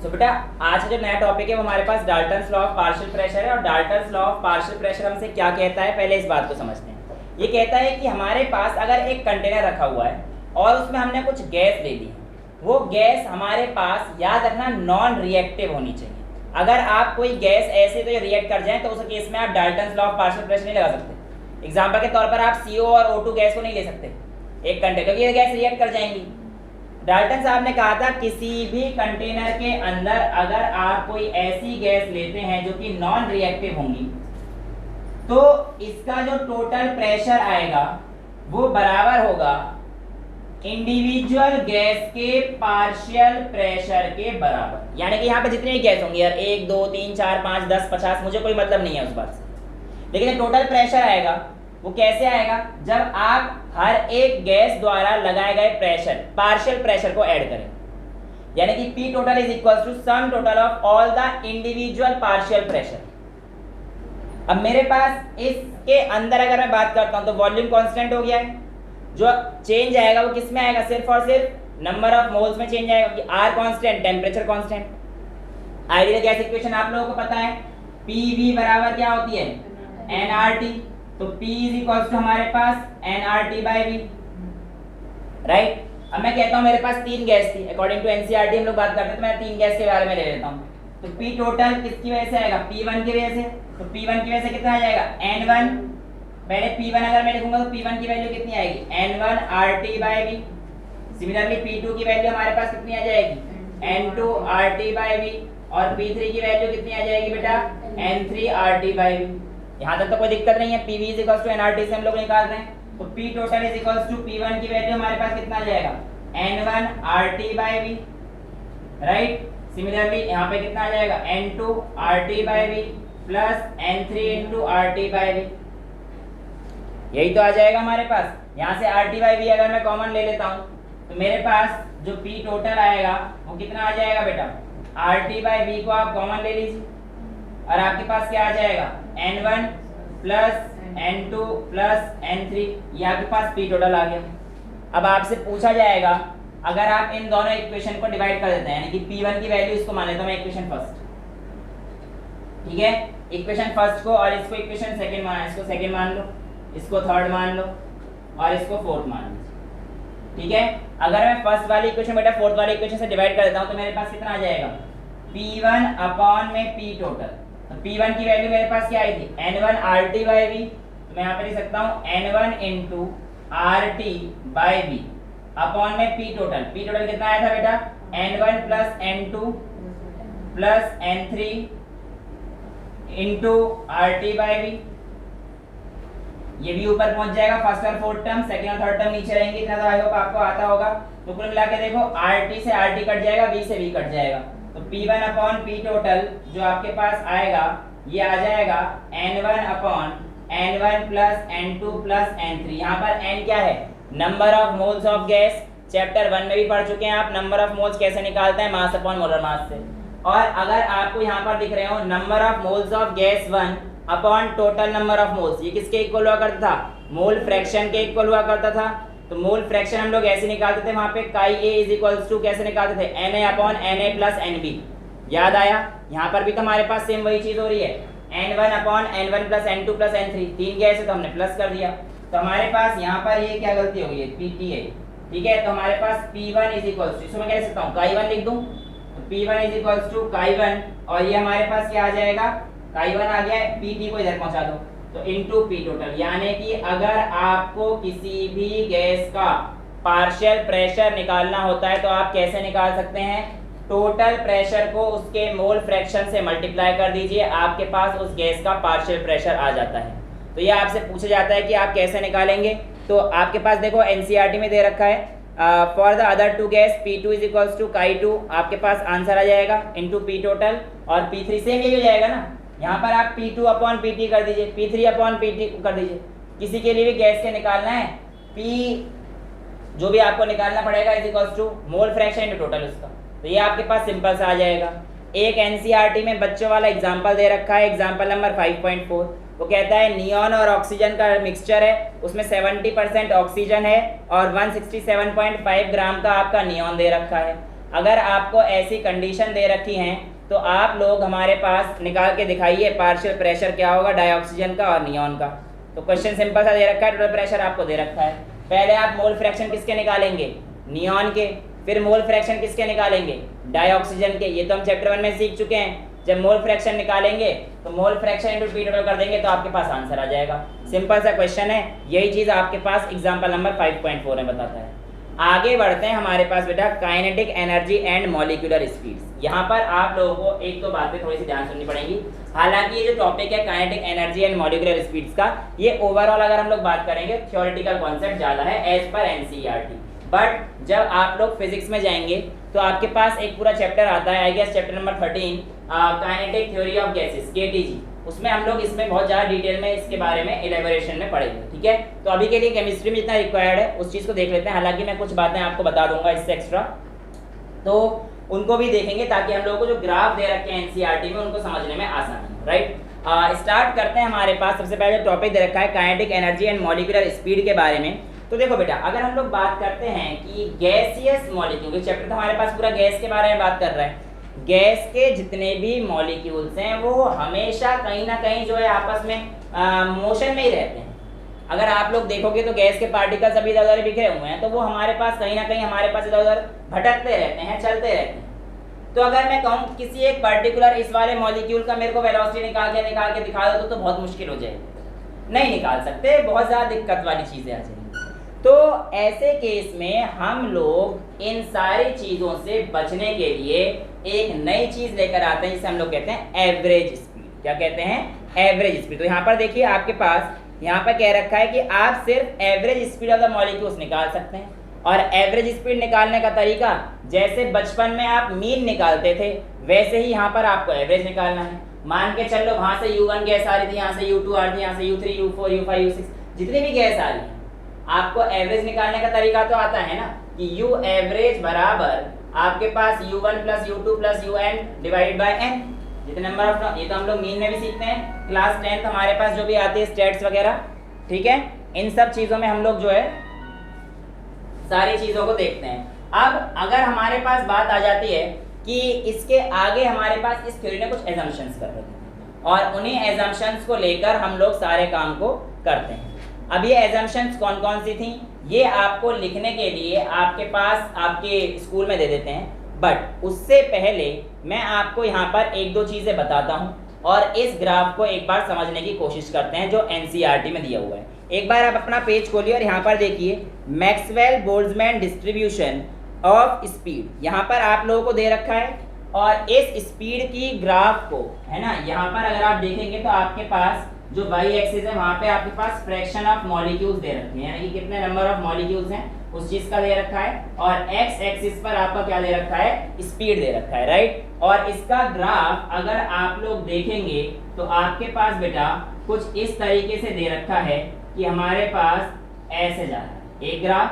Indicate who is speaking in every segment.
Speaker 1: बेटा आज का जो नया टॉपिक है वो हमारे पास Dalton's law of partial pressure है। और Dalton's law of partial pressure हमसे क्या कहता है, पहले इस बात को समझते हैं। ये कहता है कि हमारे पास अगर एक कंटेनर रखा हुआ है और उसमें हमने कुछ गैस ले ली है, वो गैस हमारे पास, याद रखना, नॉन रिएक्टिव होनी चाहिए। अगर आप कोई गैस ऐसे तो रिएक्ट कर जाए तो उस केस में आप Dalton's law of partial pressure नहीं लगा सकते। एग्जाम्पल के तौर पर आप CO और O2 गैस को नहीं ले सकते एक कंटेनर, क्योंकि ये गैस रिएक्ट कर जाएंगी। डाल्टन साहब ने कहा था किसी भी कंटेनर के अंदर अगर आप कोई ऐसी गैस लेते हैं जो कि नॉन रिएक्टिव होंगी तो इसका जो टोटल प्रेशर आएगा वो बराबर होगा इंडिविजुअल गैस के पार्शियल प्रेशर के बराबर। यानी कि यहाँ पे जितनी गैस होंगी यार, 1 2 3 4 5 10 50, मुझे कोई मतलब नहीं है उस बात से, लेकिन टोटल प्रेशर आएगा वो कैसे आएगा, जब आप हर एक गैस द्वारा लगाए गए प्रेशर, पार्शियल प्रेशर को ऐड करें। यानी कि P total is equal to sum total of all the individual partial pressure. अब मेरे पास इसके अंदर अगर मैं बात करता हूं तो वॉल्यूम कांस्टेंट हो गया है, जो चेंज आएगा वो किस में आएगा, सिर्फ और सिर्फ नंबर ऑफ मोल्स में चेंज आएगा, कि R constant, temperature constant. Ideal gas equation आप लोगों को पता है, PV बराबर क्या होती है, nRT। तो P इज इक्वल टू हमारे पास nRT बाई V, राइट। अब मैं कहता हूं मेरे पास 3 गैस थी, अकॉर्डिंग टू NCERT हम लोग बात करते हैं तो मैं 3 गैस के बारे में ले लेता हूं। तो P टोटल किसकी वजह से आएगा, P1 की वजह से। तो P1 की वजह से कितना आ जाएगा, N1। पहले P1 अगर मैं लिखूंगा तो P1 की वैल्यू कितनी आएगी, N1 RT by V। Similarly P2 की वैल्यू हमारे पास कितनी आ जाएगी, N2 RT बाई V। और P3 की वैल्यू कितनी आ जाएगी बेटा, N3 RT बाई V। यहाँ तक तो कोई दिक्कत नहीं है, PV is equal to nRT से हम लोग निकाल रहे हैं। तो P total is equal to P1 की वैल्यू हमारे पास कितना आ जाएगा, N1 RT by V, right. Similarly यहाँ पे कितना आ जाएगा, N2 RT by V plus N3 into RT by V। यही तो आ जाएगा हमारे पास। यहाँ से RT बाई V अगर मैं कॉमन ले लेता हूँ तो मेरे पास जो P टोटल आएगा वो कितना आ जाएगा बेटा, RT बाई V को आप कॉमन ले लीजिए और आपके पास क्या आ जाएगा, N1 plus N2 plus N3, ये आपके पास P टोटल आ गया। अब आपसे पूछा जाएगा अगर आप इन दोनों इक्वेशन को डिवाइड कर देते हैं, यानी कि P1 की वैल्यू इसको मान लेता हूं मैं इक्वेशन फर्स्ट, ठीक है, इक्वेशन फर्स्ट को, और इसको इक्वेशन सेकंड मान, इसको सेकंड मान लो, इसको थर्ड मान लो और इसको फोर्थ मान लो, ठीक है। अगर मैं फर्स्ट वाली इक्वेशन बेटा फोर्थ वाली इक्वेशन से डिवाइड कर देता हूं तो मेरे पास कितना आ जाएगा, P1 अपॉन में P टोटल। तो P1 की वैल्यू मेरे पास क्या आई थी, N1 RT बाई V। तो मैं यहाँ पे लिख सकता हूँ N1 into RT by V upon में P टोटल। P टोटल कितना आया था बेटा, N1 plus N2 plus N3 into RT by V। ये भी ऊपर पहुंच जाएगा, फर्स्ट और फोर्थ टर्म, सेकंड और थर्ड टर्म नीचे रहेंगे। इतना तो आई होप आपको आता होगा। तो कुल मिला के देखो, RT से RT कट जाएगा, V से V कट जाएगा। तो P1 अपॉन P टोटल जो आपके पास आएगा ये आ जाएगा N1 upon N1 plus N2 plus N3। यहाँ पर N क्या है, number of moles of gas. Chapter 1 में भी पढ़ चुके हैं आप, नंबर ऑफ मोल्स कैसे निकालते हैं, मास अपॉन मोलर मास से। और अगर आपको यहाँ पर दिख रहे हो number of moles of gas 1 upon total number of moles, ये किसके इक्वल हुआ करता था, मोल फ्रैक्शन के इक्वल हुआ करता था। तो मोल फ्रैक्शन हम लोग ऐसे निकालते थे, वहां पे काई A इज इक्वल्स टू कैसे निकालते थे, Na upon Na plus Nb। याद आया, यहाँ पर भी तो हमारे पास सेम वही चीज हो रही है, N1 upon N1 plus N2 plus N3, 3 gas है तो हमने प्लस कर दिया। तो हमारे पास यहाँ पर ये क्या गलती हो गई है, PT है, ठीक है। तो हमारे पास P1 इज इक्वल्स टू, इसको मैं क्या लिख सकता हूँ, काई 1 लिख दूँ। तो P1 इज इक्वल्स टू काई 1, और ये हमारे पास क्या आ जाएगा, काई 1 आ गया है, PT को इधर पहुंचा दो तो इनटू P टोटल। यानी कि अगर आपको किसी भी गैस का पार्शियल प्रेशर निकालना होता है तो आप कैसे निकाल सकते हैं, टोटल प्रेशर को उसके मोल फ्रैक्शन से मल्टीप्लाई कर दीजिए, आपके पास उस गैस का पार्शियल प्रेशर आ जाता है। तो ये आपसे पूछा जाता है कि आप कैसे निकालेंगे। तो आपके पास देखो NCERT में दे रखा है, for the other two gas P2 is equals to chi 2, आपके पास आंसर आ जाएगा इनटू P टोटल, और P3 सेम यही हो जाएगा ना, यहाँ पर आप P2 अपॉन PT कर दीजिए, P3 अपॉन PT कर दीजिए। किसी के लिए भी गैस के निकालना है, P जो भी आपको निकालना पड़ेगा is equals to mole fraction into total उसका। तो ये आपके पास सिंपल सा आ जाएगा। एक NCERT में बच्चों वाला एग्जाम्पल दे रखा है, एग्जाम्पल नंबर 5.4, वो कहता है नियॉन और ऑक्सीजन का मिक्सचर है, उसमें 70% ऑक्सीजन है और 167.5 ग्राम का आपका नियॉन दे रखा है। अगर आपको ऐसी कंडीशन दे रखी हैं तो आप लोग हमारे पास निकाल के दिखाइए पार्शियल प्रेशर क्या होगा डाइऑक्सीजन का और नियॉन का। तो क्वेश्चन सिंपल सा दे रखा है, टोटल प्रेशर आपको दे रखा है। पहले आप मोल फ्रैक्शन किसके निकालेंगे, नियॉन के, फिर मोल फ्रैक्शन किसके निकालेंगे, डाइऑक्सीजन के। ये तो हम चैप्टर 1 में सीख चुके हैं। जब मोल फ्रैक्शन निकालेंगे तो mole fraction into P total कर देंगे तो आपके पास आंसर आ जाएगा। सिंपल सा क्वेश्चन है, यही चीज़ आपके पास एग्जाम्पल नंबर 5.4 में बताता है। आगे बढ़ते हैं हमारे पास बेटा kinetic energy and molecular speeds. यहाँ पर आप लोगों को एक दो बातें थोड़ी सी ध्यान सुननी पड़ेंगी। हालांकि ये जो टॉपिक है kinetic energy and molecular speeds का, ये ओवरऑल अगर हम लोग बात करेंगे थ्योरेटिकल कॉन्सेप्ट ज़्यादा है एज पर एनसीईआरटी। बट जब आप लोग फिजिक्स में जाएंगे तो आपके पास एक पूरा चैप्टर आता है, I guess chapter number 13 kinetic theory of gases KTG. उसमें हम लोग इसमें बहुत ज़्यादा डिटेल में इसके बारे में एलेबोरेशन में पढ़ेंगे, ठीक है। तो अभी के लिए केमिस्ट्री में जितना रिक्वायर्ड है उस चीज़ को देख लेते हैं। हालांकि मैं कुछ बातें आपको बता दूंगा इससे एक्स्ट्रा, तो उनको भी देखेंगे ताकि हम लोगों को जो ग्राफ दे रखे हैं एनसीईआरटी में उनको समझने में आसानी हो, राइट। स्टार्ट करते हैं। हमारे पास सबसे पहले टॉपिक दे रखा है kinetic energy and molecular speed के बारे में। तो देखो बेटा, अगर हम लोग बात करते हैं कि गैसियस मॉलिक्यूल, चैप्टर तो हमारे पास पूरा गैस के बारे में बात कर रहा है। गैस के जितने भी मॉलिक्यूल्स हैं वो हमेशा कहीं ना कहीं जो है आपस में मोशन में ही रहते हैं। अगर आप लोग देखोगे तो गैस के पार्टिकल्स अभी इधर उधर बिखरे हुए हैं, तो वो हमारे पास कहीं ना कहीं हमारे पास इधर उधर भटकते रहते हैं, चलते रहते हैं। तो अगर मैं कहूँ किसी एक पर्टिकुलर इस वाले मॉलिक्यूल का मेरे को वेलोसिटी निकाल के दिखा दो तो बहुत मुश्किल हो जाएगी, नहीं निकाल सकते, बहुत ज़्यादा दिक्कत वाली चीज़ें आ जाएंगी। तो ऐसे केस में हम लोग इन सारी चीज़ों से बचने के लिए एक नई चीज़ लेकर आते हैं जिसे हम लोग कहते हैं एवरेज स्पीड। क्या कहते हैं, एवरेज स्पीड। तो यहाँ पर देखिए आपके पास यहाँ पर कह रखा है कि आप सिर्फ average speed of the molecules निकाल सकते हैं। और एवरेज स्पीड निकालने का तरीका, जैसे बचपन में आप मीन निकालते थे वैसे ही यहाँ पर आपको एवरेज निकालना है। मान के चलो वहाँ से U1 गैस आ रही थी, यहाँ से U2 आ रही थी, यहाँ से U3, U4, U5, U6 जितनी भी गैस आ रही है, आपको एवरेज निकालने का तरीका तो आता है ना कि U एवरेज बराबर आपके पास U1 plus U2 plus UN divide by n। जितने नंबर ऑफ, ये तो हम लोग मीन में भी सीखते हैं क्लास 10th हमारे पास जो भी आती है स्टेट्स वगैरह, ठीक है। इन सब चीज़ों में हम लोग जो है सारी चीज़ों को देखते हैं। अब अगर हमारे पास बात आ जाती है कि इसके आगे हमारे पास इस थ्योरी ने कुछ एजम्पशंस कर रखे हैं और उन्हीं एजम्पशंस को लेकर हम लोग सारे काम को करते हैं। अब ये एजम्पशंस कौन कौन सी थी ये आपको लिखने के लिए आपके पास आपके स्कूल में दे देते हैं, बट उससे पहले मैं आपको यहाँ पर एक दो चीज़ें बताता हूँ और इस ग्राफ को एक बार समझने की कोशिश करते हैं जो एनसीईआरटी में दिया हुआ है। एक बार आप अपना पेज खोलिए और यहाँ पर देखिए Maxwell Boltzmann distribution of speed, यहाँ पर आप लोगों को दे रखा है। और इस स्पीड की ग्राफ को है ना, यहाँ पर अगर आप देखेंगे तो आपके पास जो वाई एक्सिस है वहाँ पे आपके पास फ्रैक्शन ऑफ मॉलिक्यूल्स दे रखे हैं, यानी कि कितने नंबर ऑफ मॉलिक्यूल्स हैं उस चीज़ का दे रखा है। और एक्स एक्सिस पर आपका क्या दे रखा है, स्पीड दे रखा है, राइट। और इसका ग्राफ अगर आप लोग देखेंगे तो आपके पास बेटा कुछ इस तरीके से दे रखा है कि हमारे पास ऐसे जा रहा है एक ग्राफ,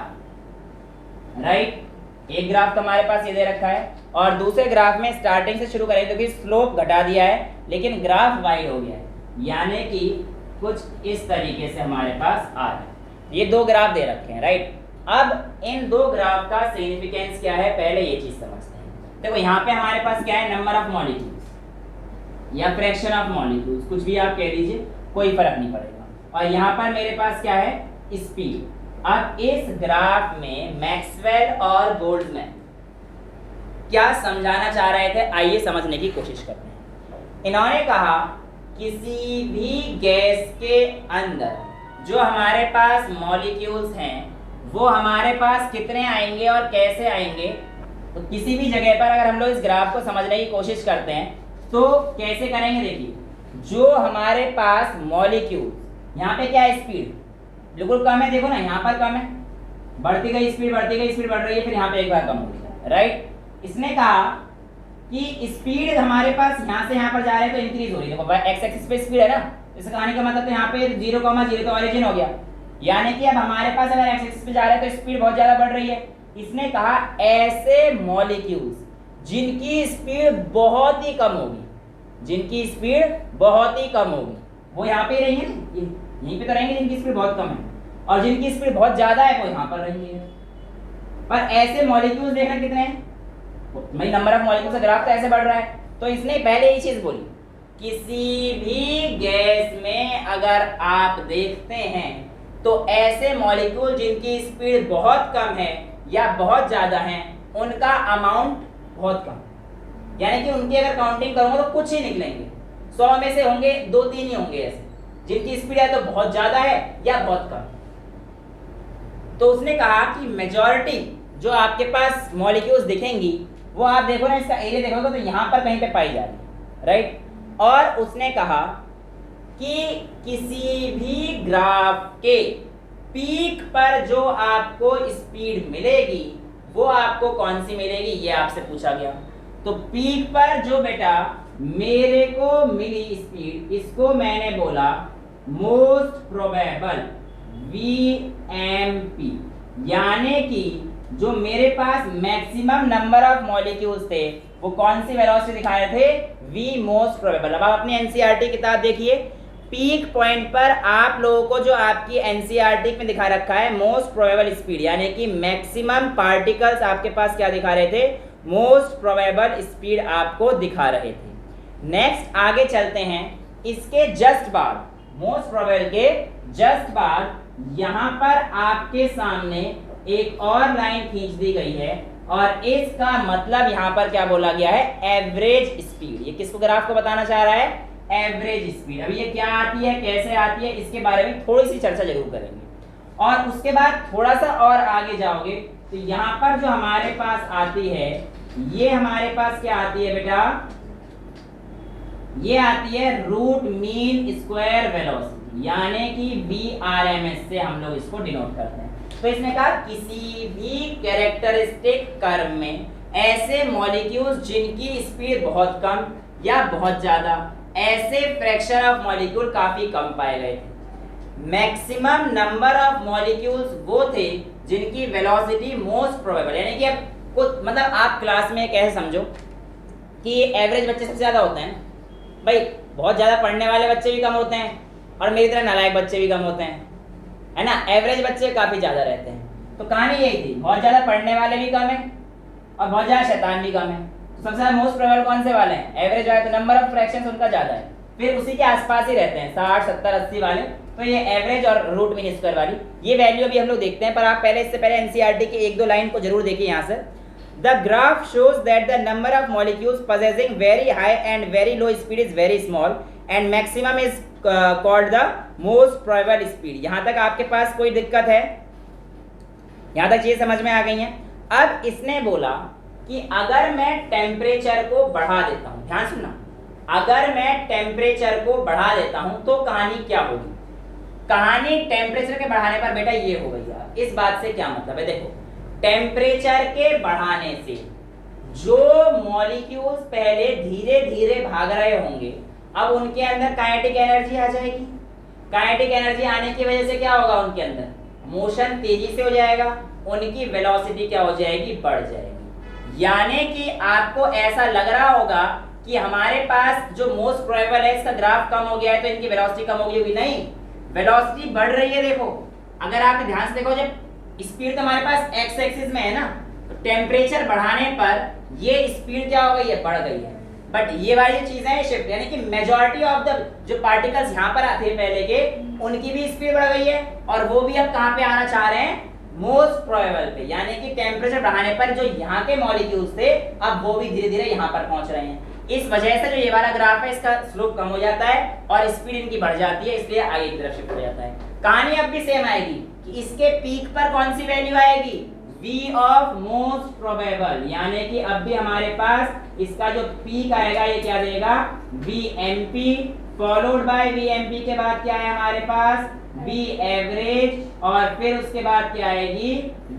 Speaker 1: राइट। एक ग्राफ तो हमारे पास ये दे रखा है और दूसरे ग्राफ में स्टार्टिंग से शुरू करें तो कि स्लोप घटा दिया है लेकिन ग्राफ वाइड हो गया है, यानी कि कुछ इस तरीके से हमारे पास आ रहा है। ये दो ग्राफ दे रखे हैं, राइट। अब इन दो ग्राफ का सिग्निफिकेंस क्या है पहले ये चीज समझते हैं। देखो यहाँ पे हमारे पास क्या है, नंबर ऑफ मॉलिक्यूल्स या फ्रैक्शन ऑफ मॉलिक्यूल्स, कुछ भी आप कह दीजिए, कोई फर्क नहीं पड़ेगा। और यहाँ पर मेरे पास क्या है, स्पीड। अब इस ग्राफ में मैक्सवेल और बोल्ट्जमैन क्या समझाना चाह रहे थे, आइए समझने की कोशिश करते हैं। इन्होंने कहा किसी भी गैस के अंदर जो हमारे पास मॉलिक्यूल्स हैं वो हमारे पास कितने आएंगे और कैसे आएंगे। तो किसी भी जगह पर अगर हम लोग इस ग्राफ को समझने की कोशिश करते हैं तो कैसे करेंगे, देखिए जो हमारे पास मॉलिक्यूल, यहाँ पे क्या है, स्पीड बिल्कुल कम है, देखो ना यहाँ पर कम है, बढ़ती गई स्पीड बढ़ रही है, फिर यहाँ पे एक बार कम हो गई, राइट। इसने कहा कि स्पीड हमारे पास यहाँ से यहाँ पर जा रहे हैं तो इंक्रीज हो रही है, देखो एक्स एक्सिस पे स्पीड है ना, इस कहानी का मतलब तो यहाँ पे 0,0 तो ऑरिजिन हो गया, यानी कि अब हमारे पास अगर एक्स एक्सिस पे जा रहे हैं तो स्पीड बहुत ज्यादा बढ़ रही है। इसने कहा ऐसे मॉलिक्यूल्स जिनकी स्पीड बहुत ही कम होगी, जिनकी स्पीड बहुत ही कम होगी, वो यहाँ पे रहेंगे ना, यहीं पे तो रहेंगे जिनकी स्पीड बहुत कम है, और जिनकी स्पीड बहुत ज्यादा है वो यहाँ पर रहेंगे। पर ऐसे मॉलिक्यूल्स देखना कितने हैं, भाई नंबर ऑफ मॉलिक्यूल्स का ग्राफ तो ऐसे बढ़ रहा है। तो इसने पहले ये चीज बोली, किसी भी गैस में अगर आप देखते हैं तो ऐसे मॉलिक्यूल जिनकी स्पीड बहुत कम है या बहुत ज्यादा है उनका अमाउंट बहुत कम, यानी कि उनकी अगर काउंटिंग करूंगा तो कुछ ही निकलेंगे, 100 में से होंगे 2-3 ही होंगे ऐसे जिनकी स्पीड है तो बहुत ज्यादा है या बहुत कम। तो उसने कहा कि मेजॉरिटी जो आपके पास मॉलिक्यूल्स दिखेंगी वो आप देखो ना, इसका एरिया देखोगे तो यहाँ पर कहीं पे पाई जा रही है, राइट। और उसने कहा कि किसी भी ग्राफ के पीक पर जो आपको स्पीड मिलेगी वो आपको कौन सी मिलेगी, ये आपसे पूछा गया। तो पीक पर जो बेटा मेरे को मिली स्पीड, इसको मैंने बोला मोस्ट प्रोबेबल VMP, यानी कि जो मेरे पास मैक्सिमम नंबर ऑफ मॉलिक्यूल्स थे वो कौन सी वेलोसिटी दिखा रहे थे, V मोस्ट प्रोबेबल। अब आप अपनी एनसीईआरटी किताब देखिए, पीक पॉइंट पर आप लोगों को जो आपकी एनसीईआरटी में दिखा रखा है मोस्ट प्रोबेबल स्पीड, यानी कि मैक्सिमम पार्टिकल्स आपके पास क्या दिखा रहे थे, मोस्ट प्रोबेबल स्पीड आपको दिखा रहे थे। नेक्स्ट आगे चलते हैं, इसके जस्ट बाद मोस्ट प्रोबेबल के जस्ट बाद यहाँ पर आपके सामने एक और लाइन खींच दी गई है और इसका मतलब यहाँ पर क्या बोला गया है, एवरेज स्पीड। ये किसको ग्राफ को बताना चाह रहा है, एवरेज स्पीड। अभी ये क्या आती है, कैसे आती है, इसके बारे में थोड़ी सी चर्चा जरूर करेंगे। और उसके बाद थोड़ा सा और आगे जाओगे तो यहाँ पर जो हमारे पास आती है, ये हमारे पास क्या आती है बेटा, ये आती है रूट मीन स्क्वायर वेलोसिटी, यानी कि VRMS से हम लोग इसको डिनोट करते हैं। तो इसने कहा किसी भी कैरेक्टरिस्टिक कर्व में ऐसे मॉलिक्यूल्स जिनकी स्पीड बहुत कम या बहुत ज्यादा, ऐसे फ्रैक्शन ऑफ मॉलिक्यूल काफी कम पाए गए थे। मैक्सिमम नंबर ऑफ मॉलिक्यूल्स वो थे जिनकी वेलोसिटी मोस्ट प्रोबेबल, यानी कि अब कुछ मतलब आप क्लास में कैसे समझो कि एवरेज बच्चे सबसे ज्यादा होते हैं, भाई बहुत ज्यादा पढ़ने वाले बच्चे भी कम होते हैं और मेरी तरह नालायक बच्चे भी कम होते हैं, है ना। एवरेज बच्चे काफी ज्यादा रहते हैं। तो कहानी यही थी, बहुत ज्यादा पढ़ने वाले भी कम है और बहुत ज्यादा शैतान भी कम है। तो सबसे ज्यादा मोस्ट प्रोबेबल कौन से वाले हैं, एवरेज वाले। तो नंबर ऑफ फ्रैक्शंस उनका ज्यादा है, फिर उसी के आसपास ही रहते हैं 60 70 80 वाले। तो ये एवरेज और रूट मीन स्क्वायर वाली ये वैल्यू अभी हम लोग देखते हैं, पर आप पहले इससे पहले एनसीईआरटी के 1-2 लाइन को जरूर देखिए। यहाँ से The graph shows that the number of molecules possessing very high and very low speed is very small and maximum is called the most probable speed। यहाँ तक आपके पास कोई दिक्कत है, यहाँ तक चीज़ समझ में आ गई है। अब इसने बोला कि अगर मैं टेम्परेचर को बढ़ा देता हूँ, ध्यान सुनना, अगर मैं टेम्परेचर को बढ़ा देता हूँ तो कहानी क्या होगी। कहानी टेम्परेचर के बढ़ाने पर बेटा ये हो गई यार। इस बात से क्या मतलब है, देखो टेम्परेचर के बढ़ाने से जो मॉलिक्यूल्स पहले धीरे धीरे भाग रहे होंगे अब उनके अंदर काइनेटिक एनर्जी आ जाएगी। काइनेटिक एनर्जी आने की वजह से क्या होगा, उनके अंदर मोशन तेजी से हो जाएगा, उनकी वेलोसिटी क्या हो जाएगी, बढ़ जाएगी। यानी कि आपको ऐसा लग रहा होगा कि हमारे पास जो मोस्ट प्रोबेबल है इसका ग्राफ कम हो गया है तो इनकी वेलोसिटी कम हो गई होगी, नहीं, वेलोसिटी बढ़ रही है। देखो अगर आप ध्यान से देखो, जब स्पीड तो हमारे पास एक्स एक्सिस में है ना, तो टेम्परेचर बढ़ाने पर ये स्पीड क्या हो गई है, बढ़ गई है। बट ये वाली चीजें हैं शिफ्ट, यानी कि मेजॉरिटी ऑफ द जो पार्टिकल्स यहाँ पर आते हैं पहले के, उनकी भी स्पीड बढ़ गई है और वो भी अब कहाँ पे आना चाह रहे हैं, मोस्ट प्रोबेबल पे। यानी कि टेम्परेचर बढ़ाने पर जो यहाँ के मॉलिक्यूल्स थे अब वो भी धीरे धीरे यहाँ पर पहुंच रहे हैं। इस वजह से जो ये वाला ग्राफ है इसका स्लोप कम हो जाता है और स्पीड इनकी बढ़ जाती है, इसलिए आगे की तरफ शिफ्ट हो जाता है। कहानी अब भी सेम आएगी कि इसके पीक पर कौन सी वैल्यू आएगी, V ऑफ मोस्ट प्रोबेबल, यानी कि अब भी हमारे पास इसका जो पीक आएगा ये क्या देगा, VMP, फॉलोड बाय VMP के बाद क्या है हमारे पास, V एवरेज, और फिर उसके बाद क्या आएगी,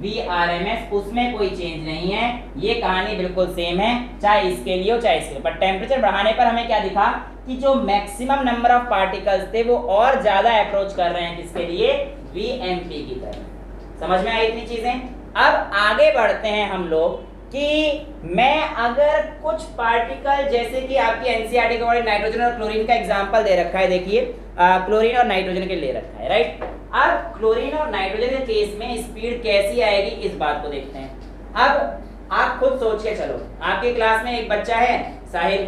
Speaker 1: VRMS। उसमें कोई चेंज नहीं है, ये कहानी बिल्कुल सेम है, चाहे इसके लिए हो चाहे इसके लिए। पर टेम्परेचर बढ़ाने पर हमें क्या दिखा कि जो मैक्सिमम नंबर ऑफ पार्टिकल्स थे वो और ज्यादा अप्रोच कर रहे हैं किसके लिए, VMP की तरफ। समझ में आई इतनी चीजें। अब आगे बढ़ते हैं हम लोग कि मैं अगर कुछ पार्टिकल, जैसे कि आपकी एनसीईआरटी के वाले नाइट्रोजन और क्लोरीन का एग्जांपल दे रखा है, देखिए क्लोरीन और नाइट्रोजन के ले रखा है, राइट। अब क्लोरीन और नाइट्रोजन के केस में स्पीड कैसी आएगी इस बात को देखते हैं। अब आप खुद सोच के चलो, आपकी क्लास में एक बच्चा है साहिल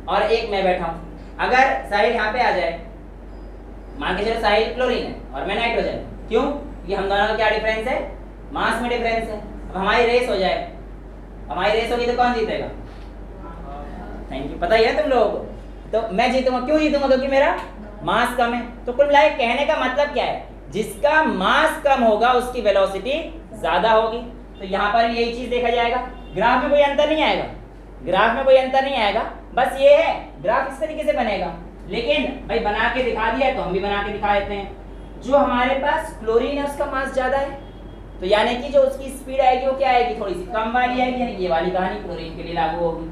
Speaker 1: और एक मैं बैठा हूं। अगर साहिल यहाँ पे आ जाए, मान के चलो साहिल क्लोरीन है और मैं नाइट्रोजन, क्यों? ये हम दोनों का क्या डिफरेंस है? मास में डिफरेंस है। अब हमारी रेस हो जाए, हमारी रेस होगी तो कौन जीतेगा? थैंक यू, पता ही है तुम लोगों को। तो मैं जीतूंगा, क्यों जीतूंगा? क्योंकि मेरा मास कम है। तो कुल मिलाकर कहने का मतलब क्या है? जिसका मास कम होगा उसकी वेलोसिटी ज्यादा होगी। तो यहाँ पर यही चीज देखा जाएगा। ग्राफ में कोई अंतर नहीं आएगा, ग्राफ में कोई अंतर नहीं आएगा, बस ये है ग्राफ इस तरीके से बनेगा। लेकिन भाई बना के दिखा दिया है तो हम भी बना के दिखा देते हैं। जो हमारे पास क्लोरीन है उसका मास ज्यादा है, तो यानी कि जो उसकी स्पीड आएगी वो क्या आएगी? थोड़ी सी कम वाली आएगी। यानी ये वाली कहानी क्लोरीन के लिए लागू होगी।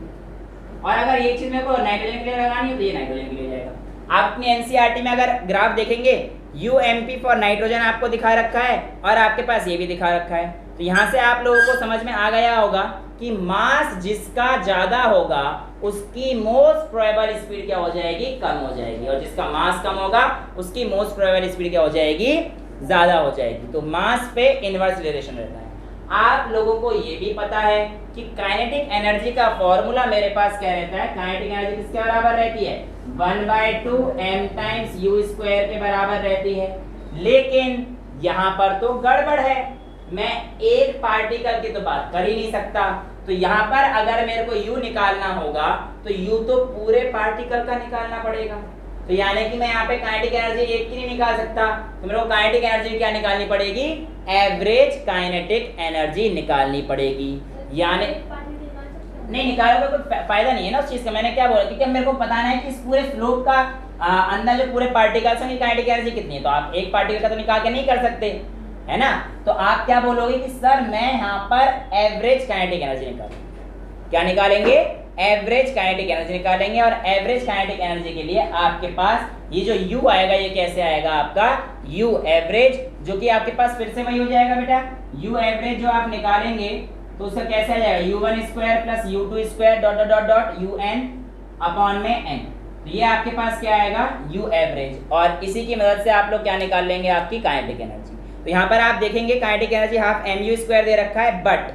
Speaker 1: और अगर ये चीज मेरे को नाइट्रोजन के लिए लगानी है तो ये नाइट्रोजन के लिए जाएगा। आप अपनी एनसीईआरटी में अगर ग्राफ देखेंगे, यूएमपी फॉर नाइट्रोजन आपको दिखा रखा है और आपके पास ये भी दिखा रखा है। तो यहाँ से आप लोगों को समझ में आ गया होगा कि मास जिसका ज्यादा होगा उसकी मोस्ट प्रोबेबल स्पीड क्या हो जाएगी? कम हो जाएगी। और जिसका मास कम होगा उसकी मोस्ट प्रोबेबल स्पीड क्या हो जाएगी? ज्यादा हो जाएगी। तो मास पे इनवर्स रिलेशन रहता है। आप लोगों को ये भी पता है कि काइनेटिक एनर्जी का फॉर्मूला मेरे पास क्या रहता है? काइनेटिक एनर्जी किसके बराबर रहती है? 1/2 m टाइम्स u स्क्वायर के बराबर रहती है। लेकिन यहाँ पर तो गड़बड़ है, मैं एक पार्टिकल की तो बात कर ही नहीं सकता। तो यहाँ पर अगर मेरे को u निकालना होगा तो u तो पूरे पार्टिकल का निकालना पड़ेगा। तो यानी कि मैं यहाँ पे काइनेटिक एनर्जी एक की नहीं निकाल सकता, तो मेरे को काइनेटिक एनर्जी क्या निकालनी पड़ेगी? एवरेज काइनेटिक एनर्जी निकालनी पड़ेगी। यानी नहीं निकालोगे कोई फायदा नहीं है ना उस चीज का। मैंने क्या बोला? क्योंकि मेरे को बताना है कि इस पूरे स्लोप का अंदर जो पूरे पार्टिकल्स हैं काइनेटिक एनर्जी कितनी है। तो आप एक पार्टिकल का तो निकाल के नहीं कर सकते, है ना? तो आप क्या बोलोगे कि सर मैं यहाँ पर एवरेज काइनेटिक एनर्जी निकालूंगा। क्या निकालेंगे? एवरेज काइनेटिक एनर्जी निकालेंगे। और एवरेज काइनेटिक एनर्जी के लिए आपके पास ये जो u आएगा ये कैसे आएगा? आपका u एवरेज, जो कि आपके पास फिर से वही हो जाएगा बेटा। u एवरेज जो आप निकालेंगे तो उसका कैसे आ जाएगा? u1 square plus u2 square dot dot dot dot un upon में n। तो ये आपके पास क्या आएगा? u average. और इसी की मदद से आप लोग क्या निकाल लेंगे? आपकी काइनेटिक एनर्जी। तो यहाँ पर आप देखेंगे kinetic energy half mu square दे रखा है, but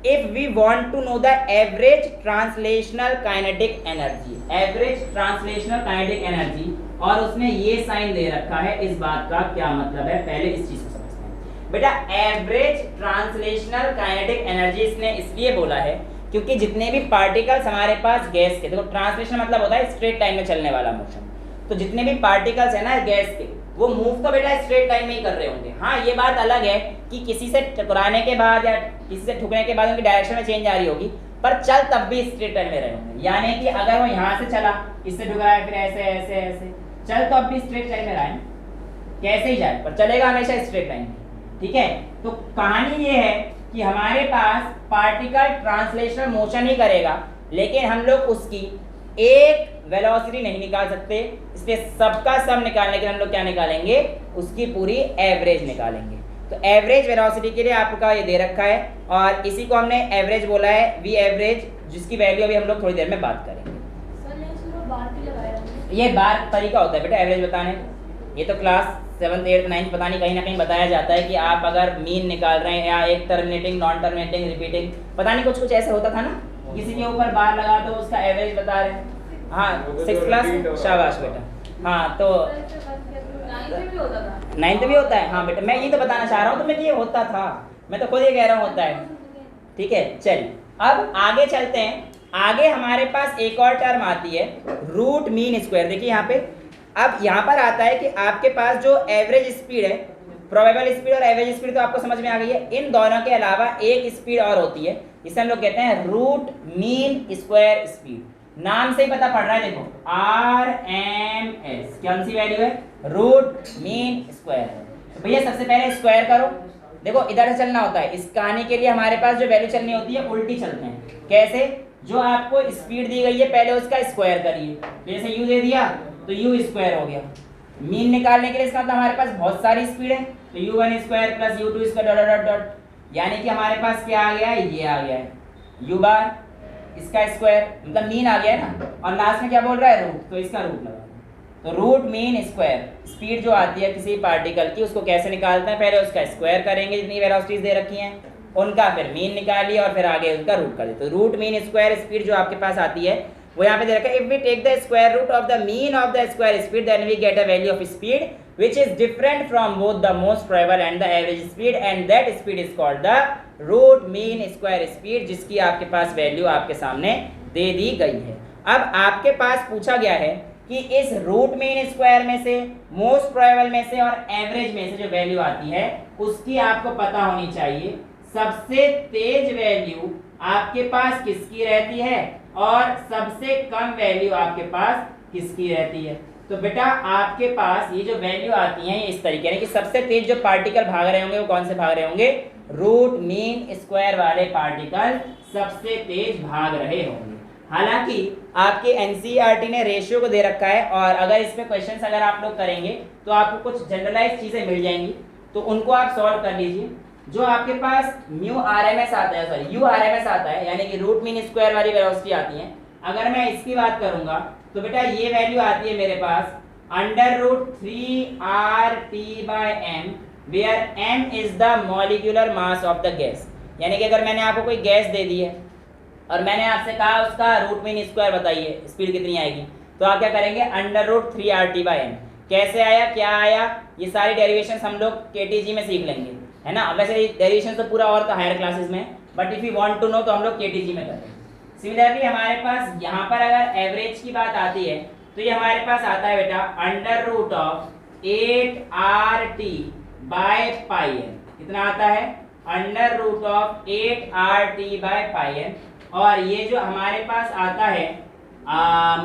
Speaker 1: if we want to know the average translational kinetic energy, average translational kinetic energy, और उसने ये साइन दे रखा है, इस बात का क्या मतलब है? पहले इस चीज को समझते हैं बेटा। एवरेज ट्रांसलेशनल काइनेटिक एनर्जी इसने इसलिए बोला है क्योंकि जितने भी पार्टिकल्स हमारे पास गैस के, देखो ट्रांसलेशन मतलब होता है स्ट्रेट लाइन में चलने वाला मोशन। तो जितने भी पार्टिकल्स है ना गैस के, वो मूव तो बेटा स्ट्रेट लाइन में ही कर रहे होंगे। हाँ ये बात अलग है कि किसी से टकराने के बाद या किसी से ठुकने के बाद उनकी डायरेक्शन में चेंज आ रही होगी, पर चल तब भी स्ट्रेट लाइन में रहे होंगे। यानी कि अगर वो यहाँ से चला, इससे टकराया, फिर ऐसे ऐसे ऐसे, चल तो अब भी स्ट्रेट लाइन में रहा है, कैसे ही जाए पर चलेगा हमेशा स्ट्रेट लाइन में। ठीक है, तो कहानी ये है कि हमारे पास पार्टिकल ट्रांसलेशनल मोशन ही करेगा, लेकिन हम लोग उसकी एक वेलोसिटी नहीं निकाल सकते, इसलिए सबका सब निकालने के लिए हम लोग क्या निकालेंगे? उसकी पूरी एवरेज निकालेंगे। तो एवरेज वेलोसिटी के लिए आपका ये दे रखा है और इसी को हमने एवरेज बोला है, वी एवरेज, जिसकी वैल्यू अभी हम लोग थोड़ी देर में बात करेंगे। ये बार तरीका होता है बेटा एवरेज बताने। ये तो क्लास 7th 8th 9th पता नहीं कहीं ना कहीं बताया जाता है कि आप अगर मीन निकाल रहे हैं या एक टर्मिनेटिंग, नॉन टर्मिनेटिंग, रिपीटिंग, पता नहीं कुछ ऐसे होता था ना, किसी के ऊपर बार लगा दो उसका एवरेज बता रहे हैं। हाँ 6th क्लास, शाबाश बेटा। हाँ तो 9th भी होता है। हाँ बेटा मैं ये तो बताना चाह रहा हूँ तुम्हें कि ये होता था, मैं तो खुद ये कह रहा हूँ होता है। ठीक है चलिए अब आगे चलते हैं। आगे हमारे पास एक और टर्म आती है रूट मीन स्क्वायर। देखिए यहाँ पे, अब यहाँ पर आता है कि आपके पास जो एवरेज स्पीड है, प्रोबेबल स्पीड और एवरेज स्पीड तो आपको समझ में आ गई है। इन दोनों के अलावा एक स्पीड और होती है, इसे हम लोग कहते हैं रूट मीन स्क्वायर स्पीड। नाम से ही पता पड़ रहा है, देखो RMS कौन सी वैल्यू है? Root mean square. तो भैया सबसे पहले स्क्वायर करो। देखो इधर से चलना होता है, इस कहानी के लिए हमारे पास जो वैल्यू चलनी होती है उल्टी चलते हैं। कैसे? जो आपको स्पीड दी गई है पहले उसका स्क्वायर करिए। जैसे u दे दिया तो u स्क्वायर हो गया। मीन निकालने के लिए इसका मतलब हमारे पास बहुत सारी स्पीड है, तो u1 square plus u2 square dot dot dot, यानी कि हमारे पास क्या आ गया है? ये आ गया है u बार, इसका स्क्वायर मतलब मीन आ गया है ना, और लास्ट में क्या बोल रहा है? रूट, तो इसका रूट लगा। तो रूट मीन स्क्वायर स्पीड जो आती है किसी पार्टिकल की, उसको कैसे निकालते हैं? पहले उसका स्क्वायर करेंगे जितनी वेलोसिटीज दे रखी हैं, उनका फिर मीन निकालिए और फिर आगे उनका रूट कर दिए। तो रूट मीन स्क्वायर स्पीड जो आपके पास आती है वो यहाँ पे दे रखा है, if we take the square root of the mean of the square speed then we get a value of speed which is different from both the most probable and the average speed and that speed is called the root mean square speed, जिसकी आपके पास value आपके सामने दे दी गई है। अब आपके पास पूछा गया है कि इस रूट मीन स्क्वायर में से, मोस्ट प्रोबेबल में से और एवरेज में से जो वैल्यू आती है उसकी आपको पता होनी चाहिए। सबसे तेज वैल्यू आपके पास किसकी रहती है और सबसे कम वैल्यू आपके पास किसकी रहती है। तो बेटा आपके पास ये जो वैल्यू आती है इस तरीके है कि सबसे तेज जो पार्टिकल भाग रहे होंगे वो कौन से भाग रहे होंगे, रूट मीन स्क्वायर वाले पार्टिकल सबसे तेज भाग रहे होंगे। हालांकि आपके एनसीईआरटी ने रेशियो को दे रखा है और अगर इसमें क्वेश्चंस अगर आप लोग करेंगे तो आपको कुछ जनरलाइज चीजें मिल जाएंगी, तो उनको आप सॉल्व कर लीजिए। जो आपके पास म्यू आरएमएस आता है, सॉरी यू आरएमएस आता है, यानी कि रूट मीन स्क्वायर वाली वेलोसिटी आती है। अगर मैं इसकी बात करूंगा तो बेटा ये वैल्यू आती है मेरे पास under root 3RT/m where m is the molecular mass of the gas. यानी कि अगर मैंने आपको कोई गैस दे दी है और मैंने आपसे कहा उसका रूट मीन स्क्वायर बताइए स्पीड कितनी आएगी, तो आप क्या करेंगे, अंडर रूट 3RT/m। कैसे आया, क्या आया, ये सारी डेरिवेशन हम लोग केटीजी में सीख लेंगे, है ना। वैसे डेरिवेशन तो पूरा और तो हायर क्लासेस में, but if you want to know तो हम लोग केटीजी में करेंगे। सिमिलरली हमारे पास यहाँ पर अगर एवरेज की बात आती है तो ये हमारे पास आता है बेटा अंडर रूट ऑफ 8RT/πn। कितना आता है, अंडर रूट ऑफ 8RT/πn। और ये जो हमारे पास आता है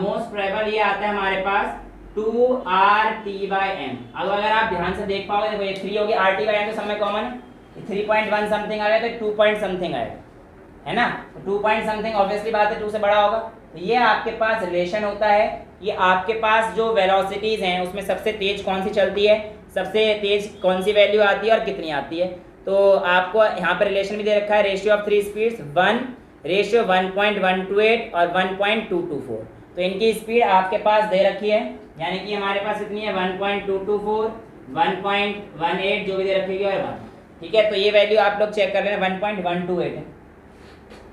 Speaker 1: मोस्ट प्रोबेबल ये आता है हमारे पास 2RT/m। अब अगर आप ध्यान से देख पाओगे, देखो ये 3 होगी, RT/m तो सब में कॉमन है, 3.1 समथिंग आएगा तो 2 पॉइंट समथिंग आएगा, है ना। 2 पॉइंट समथिंग ऑब्वियसली बात है 2 से बड़ा होगा। तो ये आपके पास रिलेशन होता है, ये आपके पास जो वेलोसिटीज हैं उसमें सबसे तेज कौन सी चलती है, सबसे तेज कौन सी वैल्यू आती है और कितनी आती है। तो आपको यहाँ पर रिलेशन भी दे रखा है, रेशियो ऑफ 3 स्पीड्स 1 रेशियो 1.128 और 1.224। तो इनकी स्पीड आपके पास दे रखी है, यानी कि हमारे पास इतनी है 1.224, 1.18 जो भी दे रखी है और 1, ठीक है। तो ये वैल्यू आप लोग चेक कर लेना, 1.128 है,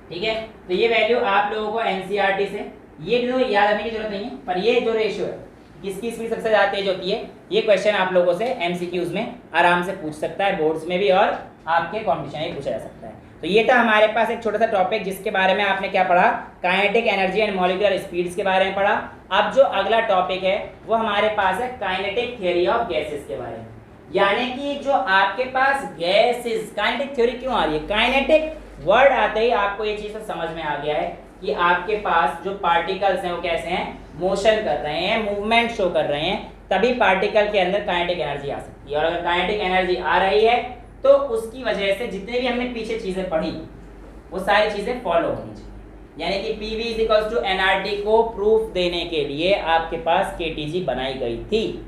Speaker 1: ठीक है। तो ये वैल्यू आप लोगों को एनसीईआरटी से ये तो याद रखने की जरूरत नहीं है, पर ये जो रेशियो है किसकी स्पीड सबसे ज़्यादा तेज होती है, ये क्वेश्चन आप लोगों से एमसीक्यूज में आराम से पूछ सकता है, बोर्ड्स में भी और आपके कॉम्पिटिशन में पूछा जा सकता है। तो ये था हमारे पास एक छोटा सा टॉपिक जिसके बारे में आपने क्या पढ़ा, kinetic energy and molecular speeds के बारे में पढ़ा। अब जो अगला टॉपिक है वो हमारे पास है काइनेटिक थ्योरी ऑफ गैसेस के बारे में, यानी कि जो आपके पास गैसेस, काइनेटिक थ्योरी क्यों आ रही है, काइनेटिक वर्ड आते ही आपको ये चीज़ तो समझ में आ गया है कि आपके पास जो पार्टिकल्स हैं वो कैसे हैं, मोशन कर रहे हैं, मूवमेंट शो कर रहे हैं, तभी पार्टिकल के अंदर काइनेटिक एनर्जी आ सकती है। और अगर काइनेटिक एनर्जी आ रही है तो उसकी वजह से जितने भी हमने पीछे चीज़ें पढ़ी वो सारी चीज़ें फॉलो होनी चाहिए। यानी कि PV = nRT को प्रूफ देने के लिए आपके पास KTG बनाई गई थी।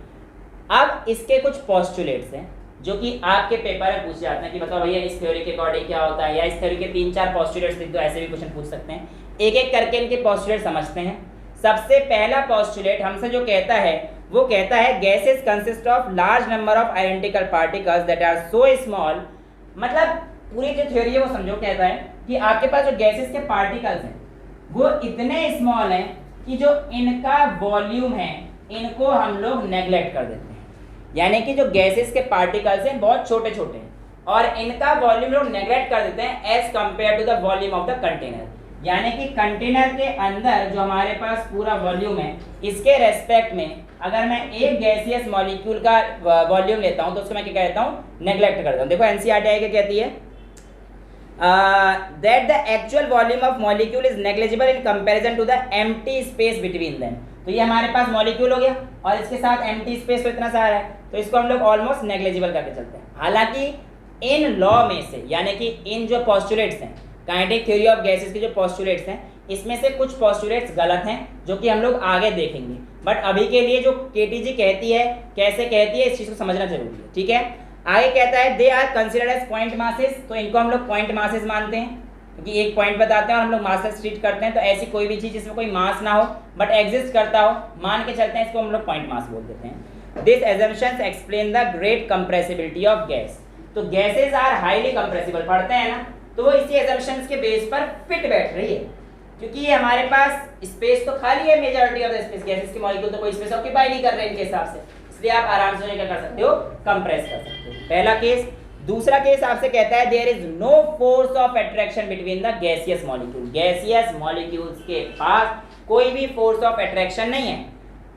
Speaker 1: अब इसके कुछ पोस्टुलेट्स हैं जो कि आपके पेपर में पूछे जाते हैं कि बताओ भैया इस थ्योरी के अकॉर्डिंग क्या होता है, या इस थ्योरी के 3-4 पोस्टुलेट्स लिख दो, ऐसे भी क्वेश्चन पूछ सकते हैं। एक एक करके इनके पोस्टुलेट समझते हैं। सबसे पहला पोस्टुलेट हमसे जो कहता है वो कहता है gases consist of large number of identical particles that are so small. मतलब पूरी जो थ्योरी है वो समझो, कहता है कि आपके पास जो गैसेस के पार्टिकल्स हैं वो इतने स्मॉल हैं कि जो इनका वॉल्यूम है इनको हम लोग नेग्लेक्ट कर देते हैं। यानी कि जो गैसेस के पार्टिकल्स हैं बहुत छोटे छोटे हैं और इनका वॉल्यूम लोग नेग्लेक्ट कर देते हैं as compare to the volume of the container. यानी कि कंटेनर के अंदर जो हमारे पास पूरा वॉल्यूम है इसके रेस्पेक्ट में अगर मैं एक गैसियस मॉलिक्यूल का वॉल्यूम लेता हूं तो उसको मैं क्या कहता हूं, नेग्लेक्ट करता हूं। देखो एनसीईआरटी क्या कहती है, that the actual volume of molecule is negligible in comparison to the empty space between them. तो ये हमारे पास मॉलिक्यूल हो गया और इसके साथ एम्प्टी स्पेस तो इतना सारा है, तो इसको हम लोग ऑलमोस्ट नेग्लिजिबल करके चलते हैं। हालांकि इन लॉ में से, यानी कि इन जो पोस्टुलेट्स हैं काइनेटिक थ्योरी ऑफ गैसेस के जो पोस्टुलेट्स हैं इसमें से कुछ पोस्टुलेट्स गलत हैं जो कि हम लोग आगे देखेंगे, बट अभी के लिए जो केटीजी कहती है, कैसे कहती है, इस चीज़ को समझना जरूरी है, ठीक है। आगे कहता है they are considered as point masses. तो इनको हम लोग पॉइंट मासेस मानते हैं क्योंकि एक पॉइंट बताते हैं और हम लोग मासेस ट्रीट करते हैं। तो ऐसी कोई भी चीज़ जिसमें कोई मास ना हो बट एग्जिस्ट करता हो मान के चलते हैं, इसको हम लोग पॉइंट मास बोल देते हैं। This assumptions explain the great compressibility of gas. तो गैसेज आर हाईली कंप्रेसिबल, पढ़ते हैं ना, तो वो इसी assumptions के बेस पर फिट बैठ रही है, क्योंकि ये हमारे पास स्पेस तो खाली है, majority of the space gases के मॉलिक्यूल तो कोई स्पेस ऑक्यूपाई नहीं कर रहे इनके हिसाब से, इसलिए आप आराम से क्या कर सकते हो, कंप्रेस कर सकते हो। पहला केस। दूसरा केस आपसे कहता है there is no force of attraction between the gaseous molecule, gaseous molecules के पास कोई भी फोर्स ऑफ अट्रैक्शन नहीं है।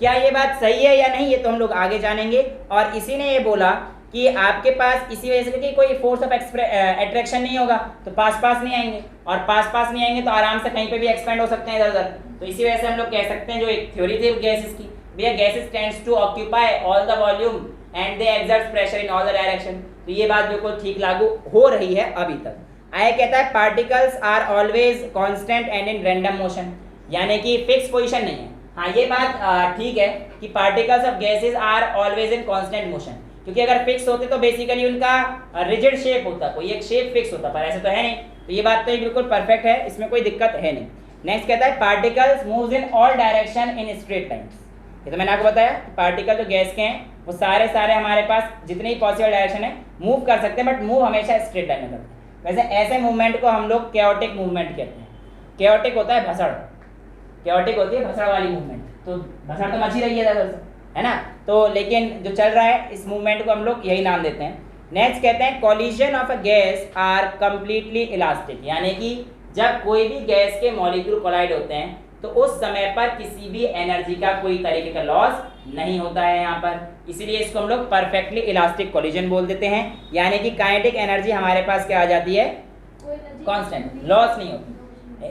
Speaker 1: क्या ये बात सही है या नहीं, ये तो हम लोग आगे जानेंगे। और इसी ने ये बोला कि आपके पास इसी वजह से कि कोई फोर्स ऑफ अट्रैक्शन नहीं होगा तो पास नहीं आएंगे, और पास नहीं आएंगे तो आराम से कहीं पे भी एक्सपेंड हो सकते हैं इधर उधर। तो इसी वजह से हम लोग कह सकते हैं जो एक थ्योरी थी गैसेस की, भैया gases tends to occupy all the volume and they exert pressure in all the direction. तो ये बात बिल्कुल ठीक लागू हो रही है अभी तक। आगे कहता है particles are always constant and in random motion, यानी कि फिक्स पोजीशन नहीं है। हाँ ये बात ठीक है कि particles of gases are always in constant motion, क्योंकि अगर फिक्स होते तो बेसिकली उनका रिजिड शेप होता, कोई एक शेप फिक्स होता, पर ऐसा तो है नहीं। तो ये बात तो बिल्कुल परफेक्ट है, इसमें कोई दिक्कत है नहीं। नेक्स्ट कहता है particles moves in all direction in straight lines. ये तो मैंने आपको बताया कि पार्टिकल जो गैस के हैं वो सारे हमारे पास जितने ही पॉसिबल डायरेक्शन है मूव कर सकते हैं, बट मूव हमेशा स्ट्रेट लाइन में करते हैं। वैसे ऐसे मूवमेंट को हम लोग कैओटिक मूवमेंट कहते हैं। कैओटिक होता है भसड़, कैओटिक होती है भसड़ वाली मूवमेंट, तो भसड़ तो मची रही है ना, तो लेकिन जो चल रहा है इस मूवमेंट को हम लोग यही नाम देते हैं। नेक्स्ट कहते हैं collision of a gas are completely elastic, यानी कि जब कोई भी गैस के मॉलिक्यूल कोलाइड होते हैं तो उस समय पर किसी भी एनर्जी का कोई तरीके का लॉस नहीं होता है यहाँ पर, इसीलिए इसको हम लोग परफेक्टली इलास्टिक कोलिजन बोल देते हैं। यानी कि काइनेटिक एनर्जी हमारे पास क्या आ जाती है, कांस्टेंट, लॉस नहीं होती।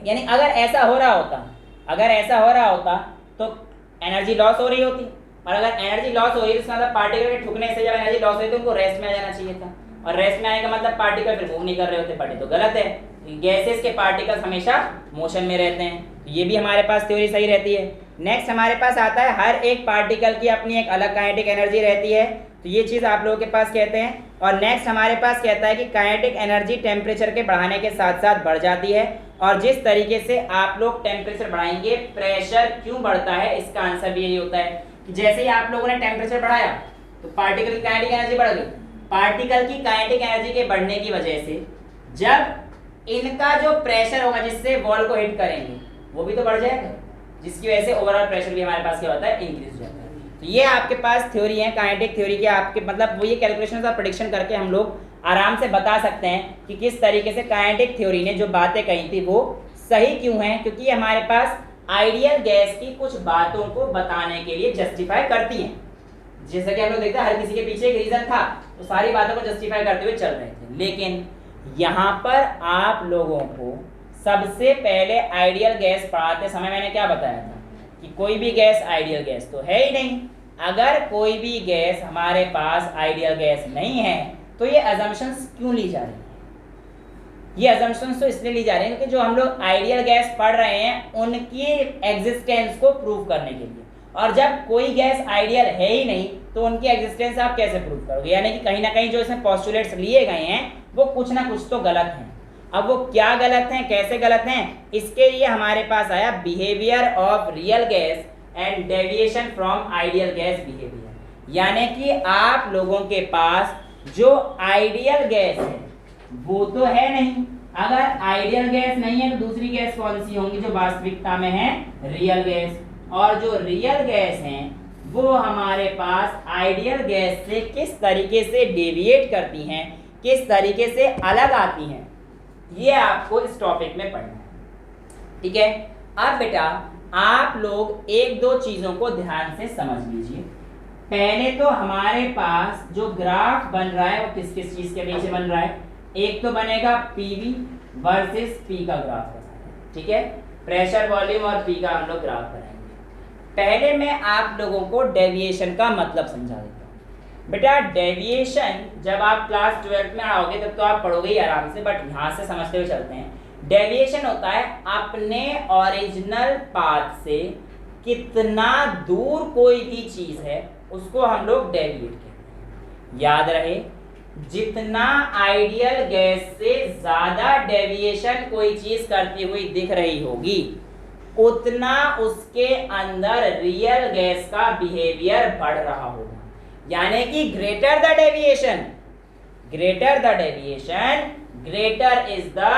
Speaker 1: यानी अगर ऐसा हो रहा होता तो एनर्जी लॉस हो रही होती, और अगर एनर्जी लॉस हो रही है तो इसका मतलब पार्टिकल के ठुकने से जब एनर्जी लॉस हुई तो उनको रेस्ट में आ जाना चाहिए था, और रेस्ट में आने का मतलब पार्टिकल फिर मूव नहीं कर रहे होते, बट ये तो गलत है। गैसेस के पार्टिकल्स हमेशा मोशन में रहते हैं, तो ये भी हमारे पास थ्योरी सही रहती है। नेक्स्ट हमारे पास आता है हर एक पार्टिकल की अपनी एक अलग काइनेटिक एनर्जी रहती है, तो ये चीज़ आप लोगों के पास कहते हैं। और नेक्स्ट हमारे पास कहता है कि काइनेटिक एनर्जी टेम्परेचर के बढ़ाने के साथ साथ बढ़ जाती है, और जिस तरीके से आप लोग टेम्परेचर बढ़ाएंगे प्रेशर क्यों बढ़ता है, इसका आंसर भी यही होता है कि जैसे ही आप लोगों ने टेम्परेचर बढ़ाया तो पार्टिकल की काइनेटिक एनर्जी बढ़ गई। पार्टिकल की काइनेटिक एनर्जी के बढ़ने की वजह से जब इनका जो प्रेशर होगा जिससे वॉल को हिट करेंगे वो भी तो बढ़ जाएगा, जिसकी वजह से ओवरऑल प्रेशर भी हमारे पास क्या होता है, इंक्रीज हो जाता है। तो ये आपके पास थ्योरी है काइनेटिक थ्योरी के, आपके मतलब वो ये कैलकुलेशन और प्रेडिक्शन करके हम लोग आराम से बता सकते हैं कि किस तरीके से काइनेटिक थ्योरी ने जो बातें कही थी वो सही क्यों हैं, क्योंकि हमारे पास आइडियल गैस की कुछ बातों को बताने के लिए जस्टिफाई करती हैं। जैसा कि हम लोग देखते हैं हर किसी के पीछे एक रीजन था, तो सारी बातों को जस्टिफाई करते हुए चल रहे थे। लेकिन यहाँ पर आप लोगों को सबसे पहले आइडियल गैस पढ़ाते समय मैंने क्या बताया था कि कोई भी गैस आइडियल गैस तो है ही नहीं। अगर कोई भी गैस हमारे पास आइडियल गैस नहीं है तो ये अजम्पशंस क्यों ली जा रही है, ये अजम्पशंस तो इसलिए ली जा रही है क्योंकि जो हम लोग आइडियल गैस पढ़ रहे हैं उनकी एग्जिस्टेंस को प्रूव करने के लिए, और जब कोई गैस आइडियल है ही नहीं तो उनकी एग्जिस्टेंस आप कैसे प्रूव करोगे। यानी कि कहीं ना कहीं जो इसमें पोस्टुलेट्स लिए गए हैं वो कुछ ना कुछ तो गलत हैं। अब वो क्या गलत हैं, कैसे गलत हैं, इसके लिए हमारे पास आया behaviour of real gas and deviation from ideal gas behaviour. यानी कि आप लोगों के पास जो आइडियल गैस है वो तो है नहीं, अगर आइडियल गैस नहीं है तो दूसरी गैस कौन सी होंगी जो वास्तविकता में है, रियल गैस। और जो रियल गैस हैं वो हमारे पास आइडियल गैस से किस तरीके से डेविएट करती हैं, किस तरीके से अलग आती हैं, ये आपको इस टॉपिक में पढ़ना है। ठीक है, अब बेटा आप लोग एक दो चीजों को ध्यान से समझ लीजिए। पहले तो हमारे पास जो ग्राफ बन रहा है वो किस किस चीज के पीछे बन रहा है, एक तो बनेगा पीवी वर्सेस पी का ग्राफ बना। ठीक है, प्रेशर वॉल्यूम और पी का हम लोग ग्राफ बनाएंगे। पहले मैं आप लोगों को डेविएशन का मतलब समझा देता हूँ। बेटा डेविएशन जब आप क्लास 12 में आओगे तब तो आप पढ़ोगे ही आराम से, बट यहाँ से समझते हुए चलते हैं। डेविएशन होता है अपने ओरिजिनल पाथ से कितना दूर कोई भी चीज है उसको हम लोग डेविएट कहते हैं। याद रहे, जितना आइडियल गैस से ज्यादा डेविएशन कोई चीज करती हुई दिख रही होगी उतना उसके अंदर रियल गैस का बिहेवियर बढ़ रहा होगा। यानी कि greater the deviation greater is the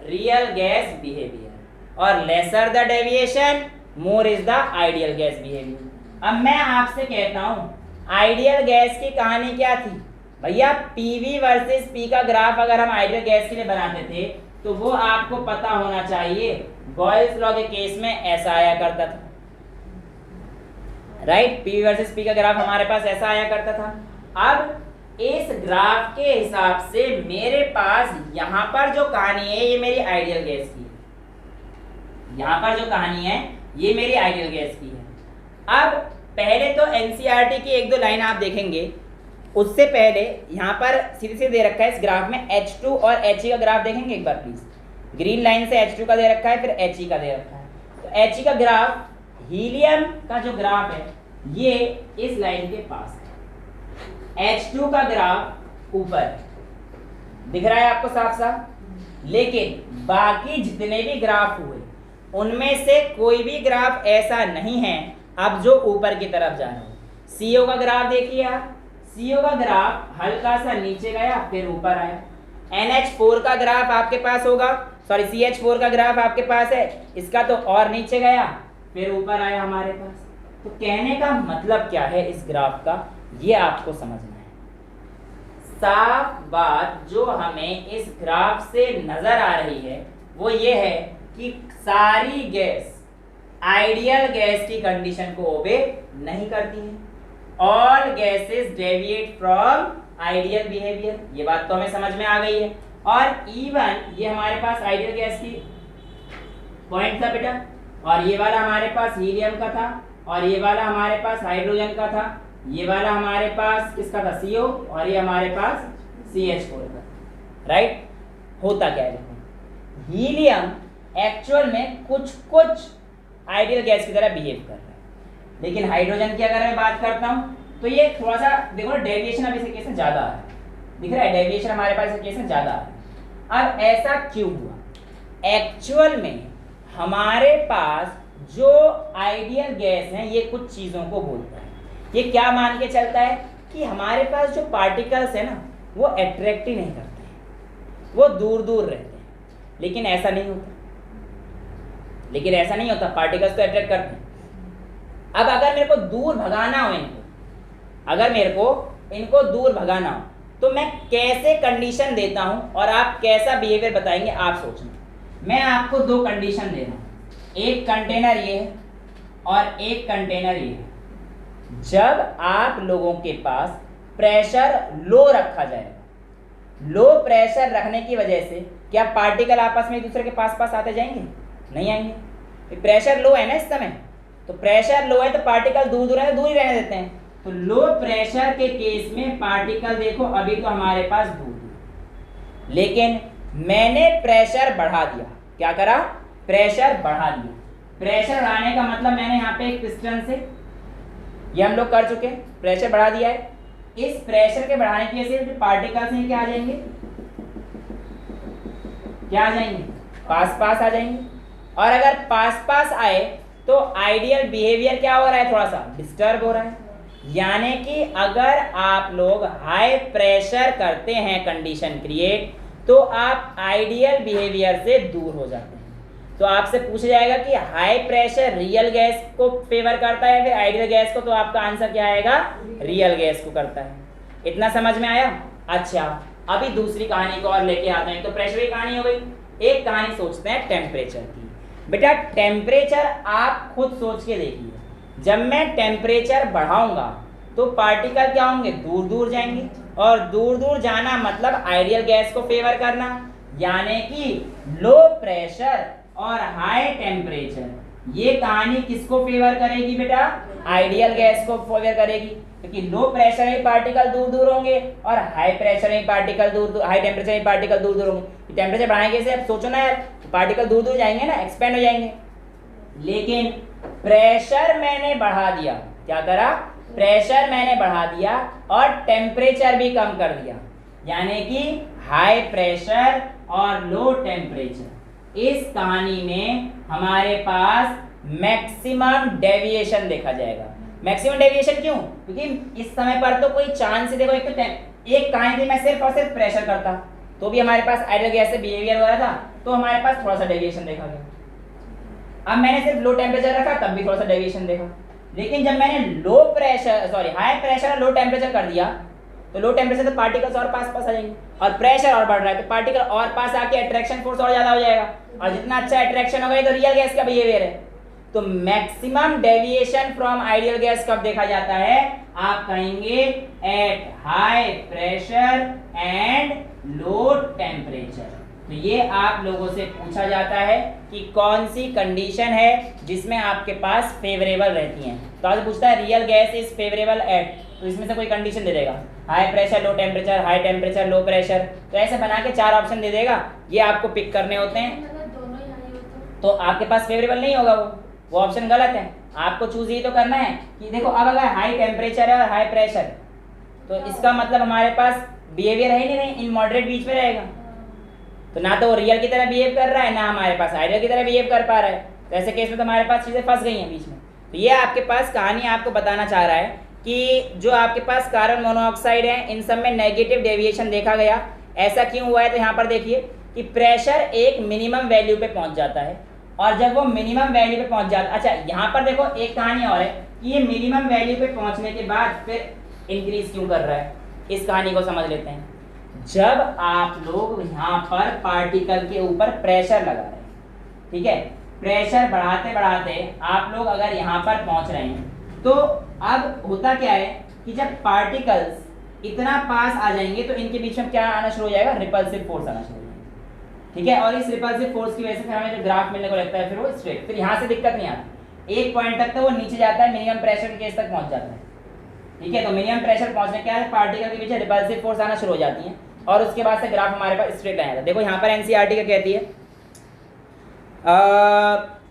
Speaker 1: real gas behavior और lesser the deviation, more is the ideal gas behavior. अब मैं आपसे कहता हूं आइडियल गैस की कहानी क्या थी भैया, पीवी वर्सेस पी का ग्राफ अगर हम आइडियल गैस के लिए बनाते थे तो वो आपको पता होना चाहिए, बॉयल्स लॉ के केस में ऐसा आया करता था, राइट। पीवी वर्सेस पी का ग्राफ हमारे पास ऐसा आया करता था। अब इस ग्राफ के हिसाब से मेरे पास यहां पर जो कहानी है ये मेरी आइडियल गैस की है, यहां पर जो कहानी है ये मेरी आइडियल गैस की है। अब पहले तो एनसीईआरटी की एक दो लाइन आप देखेंगे, उससे पहले यहाँ पर सीधे सीधे दे रखा है इस ग्राफ में H2 और He का ग्राफ देखेंगे एक बार प्लीज। ग्रीन लाइन से H2 का दे रखा है, फिर He का दे रखा है। तो He का ग्राफ, हीलियम का जो ग्राफ है ये इस लाइन के पास है, H2 का ग्राफ ऊपर दिख रहा है आपको साफ साफ, लेकिन बाकी जितने भी ग्राफ हुए उनमें से कोई भी ग्राफ ऐसा नहीं है अब जो ऊपर की तरफ जा रहा हो। CO का ग्राफ देखिए आप, CO का ग्राफ हल्का सा नीचे गया फिर ऊपर आया। NH4 का ग्राफ आपके पास होगा, सॉरी CH4 का ग्राफ आपके पास है, इसका तो और नीचे गया फिर ऊपर आया हमारे पास। तो कहने का मतलब क्या है इस ग्राफ का, ये आपको समझना है। साफ बात जो हमें इस ग्राफ से नजर आ रही है वो ये है कि सारी गैस आइडियल गैस की कंडीशन को ओबे नहीं करती है। All gases deviate from ideal behaviour, ये बात तो हमें समझ में आ गई है। और इवन ये हमारे पास आइडियल गैस की पॉइंट था बेटा, और ये वाला हमारे पास हीलियम का था, और ये वाला हमारे पास हाइड्रोजन का था, ये वाला हमारे पास किसका था CO, और ये हमारे पास CH4 का, राइट। होता क्या है, हीलियम एक्चुअल में कुछ कुछ आइडियल गैस की तरह बिहेव कर रहा है, लेकिन हाइड्रोजन की अगर मैं बात करता हूं तो ये थोड़ा सा देखो डेविएशन अब इस केस में ज्यादा आ रहा है, दिख रहा है डेविएशन हमारे पास इस केस में ज्यादा आ रहा है। अब ऐसा क्यों हुआ, एक्चुअल में हमारे पास जो आइडियल गैस है ये कुछ चीजों को बोलता है। ये क्या मान के चलता है कि हमारे पास जो पार्टिकल्स है ना वो अट्रैक्ट ही नहीं करते हैं, वो दूर दूर रहते हैं, लेकिन ऐसा नहीं होता, पार्टिकल्स तो अट्रैक्ट करते हैं। अब अगर मेरे को दूर भगाना हो इनको, अगर मेरे को इनको दूर भगाना हो तो मैं कैसे कंडीशन देता हूं और आप कैसा बिहेवियर बताएंगे आप सोचना। मैं आपको दो कंडीशन दे रहा हूं, एक कंटेनर ये है और एक कंटेनर ये है। जब आप लोगों के पास प्रेशर लो रखा जाएगा, लो प्रेशर रखने की वजह से क्या पार्टिकल आपस में एक दूसरे के पास पास आते जाएंगे? नहीं आएंगे। प्रेशर लो है ना इस समय, तो प्रेशर लो है तो पार्टिकल दूर दूर है तो दूर ही रहने देते हैं। तो लो प्रेशर के केस में पार्टिकल देखो अभी तो हमारे पास दूर दूर, लेकिन मैंने प्रेशर बढ़ा दिया। क्या करा? प्रेशर बढ़ा दिया। प्रेशर बढ़ाने का मतलब मैंने यहाँ पे एक पिस्टन से, ये हम लोग कर चुके, प्रेशर बढ़ा दिया है। इस प्रेशर के बढ़ाने की वजह से पार्टिकल्स हैं क्या आ जाएंगे, क्या आ जाएंगे? पास पास आ जाएंगे। और अगर पास पास आए तो आइडियल बिहेवियर क्या हो रहा है? थोड़ा सा डिस्टर्ब हो रहा है। यानी कि अगर आप लोग हाई प्रेशर करते हैं कंडीशन क्रिएट, तो आप आइडियल बिहेवियर से दूर हो जाते हैं। तो आपसे पूछा जाएगा कि हाई प्रेशर रियल गैस को फेवर करता है फिर आइडियल गैस को, तो आपका आंसर क्या आएगा? रियल गैस को करता है। इतना समझ में आया? अच्छा, अभी दूसरी कहानी को और लेके आते हैं। तो प्रेशर की कहानी हो गई, एक कहानी सोचते हैं टेम्परेचर की। बेटा टेम्परेचर आप खुद सोच के देखिए, जब मैं टेम्परेचर बढ़ाऊंगा तो पार्टिकल क्या होंगे? दूर दूर जाएंगे, और दूर दूर जाना मतलब आइडियल गैस को फेवर करना। यानी कि लो प्रेशर और हाई टेम्परेचर, ये कहानी किसको फेवर करेगी बेटा? आइडियल गैस को फेवर करेगी, क्योंकि लो प्रेशर में पार्टिकल दूर दूर होंगे और हाई प्रेशर में पार्टिकल दूर, हाई टेम्परेचर में पार्टिकल दूर दूर होंगे। टेम्परेचर बढ़ाने से अब सोचो ना यार, पार्टिकल दूर दूर जाएंगे ना, एक्सपेंड हो जाएंगे। लेकिन प्रेशर मैंने बढ़ा दिया, क्या करा? प्रेशर मैंने बढ़ा दिया और टेम्परेचर भी कम कर दिया। यानी कि हाई प्रेशर और लो टेम्परेचर, इस कहानी में हमारे पास मैक्सिमम डेविएशन देखा जाएगा। मैक्सिमम डेविएशन क्यों? क्योंकि इस समय पर तो कोई चांस ही, देखो एक कहानी थी मैं सिर्फ और सिर्फ प्रेशर करता, तो भी हमारे पास आइडियल गैस से बिहेवियर हो रहा था, तो हमारे पास थोड़ा सा डेविएशन देखा गया। अब मैंने सिर्फ लो टेम्परेचर रखा, तब भी थोड़ा सा डेविएशन देखा। लेकिन जब मैंने हाई प्रेशर और लो टेम्परेचर कर दिया, तो लो टेम्परेचर तो पार्टिकल्स और पास पास आ जाएंगे, और प्रेशर और बढ़ रहा है तो पार्टिकल और पास आके अट्रैक्शन फोर्स और ज्यादा हो जाएगा, और जितना अच्छा अट्रैक्शन होगा, ये तो रियल गैस का बिहेवियर है। तो maximum deviation from ideal gas कब देखा जाता है? आप कहेंगे eight high pressure and low temperature. तो ये आप लोगों से पूछा जाता है कि कौन सी कंडीशन है जिसमें आपके पास फेवरेबल रहती हैं। तो आज पूछता है real gas is favourable at, तो इसमें से कोई कंडीशन दे देगा, high pressure low temperature, high temperature low pressure, तो ऐसे बना के 4 ऑप्शन दे देगा, ये आपको पिक करने होते हैं। तो आपके पास फेवरेबल नहीं होगा, वो ऑप्शन गलत है। आपको चूज ये तो करना है कि देखो अब अगर हाई टेम्परेचर है और हाई प्रेशर, तो इसका मतलब हमारे पास बिहेवियर है ही नहीं, इन मॉडरेट बीच में रहेगा, तो ना तो वो रियल की तरह बिहेव कर रहा है, ना हमारे पास आइडियल की तरह बिहेव कर पा रहा है। तो ऐसे केस में तो हमारे पास चीज़ें फंस गई हैं बीच में। तो ये आपके पास कहानी आपको बताना चाह रहा है कि जो आपके पास कार्बन मोनोऑक्साइड है, इन सब में नेगेटिव डेविएशन देखा गया। ऐसा क्यों हुआ है? तो यहाँ पर देखिए कि प्रेशर एक मिनिमम वैल्यू पे पहुँच जाता है, और जब वो मिनिमम वैल्यू पे पहुँच जाता, अच्छा यहाँ पर देखो एक कहानी और है कि ये मिनिमम वैल्यू पे पहुँचने के बाद फिर इंक्रीज क्यों कर रहा है, इस कहानी को समझ लेते हैं। जब आप लोग यहाँ पर पार्टिकल के ऊपर प्रेशर लगा रहे हैं, ठीक है, प्रेशर बढ़ाते बढ़ाते आप लोग अगर यहाँ पर पहुँच रहे हैं, तो अब होता क्या है कि जब पार्टिकल्स इतना पास आ जाएंगे तो इनके बीच में क्या आना शुरू हो जाएगा? रिपल्सिव फोर्स आना शुरू हो जाएगा, ठीक है। और इस रिपल्सिव फोर्स की वजह से फिर हमें जो ग्राफ मिलने को लगता है फिर वो स्ट्रेट, फिर यहाँ से दिक्कत नहीं आती, एक पॉइंट तक तो वो नीचे जाता है, मिनिमम प्रेशर के केस तक पहुँच जाता है, ठीक है। तो मिनिमम प्रेशर पहुँचने के बाद पार्टिकल के पीछे रिपल्सिव फोर्स आना शुरू हो जाती है, और उसके बाद से ग्राफ हमारे पास स्ट्रेट लाइन आता है। देखो यहाँ पर एनसीईआरटी क्या कहती है,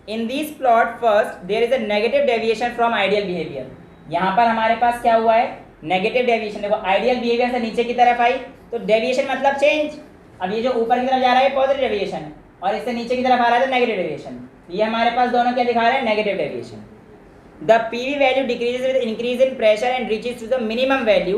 Speaker 1: in this plot first there is a negative deviation from ideal behaviour. यहाँ पर हमारे पास क्या हुआ है? Negative deviation. देखो आइडियल बिहेवियर से नीचे की तरफ आई तो डेविएशन मतलब चेंज। अब ये जो ऊपर की तरफ जा रहा है पॉजिटिव डेविएशन है, और इससे नीचे की तरफ आ रहा है तो नेगेटिव डेविएशन। ये हमारे पास दोनों क्या दिखा रहे हैं? Negative deviation. The PV value decreases with increase in pressure and reaches to the minimum value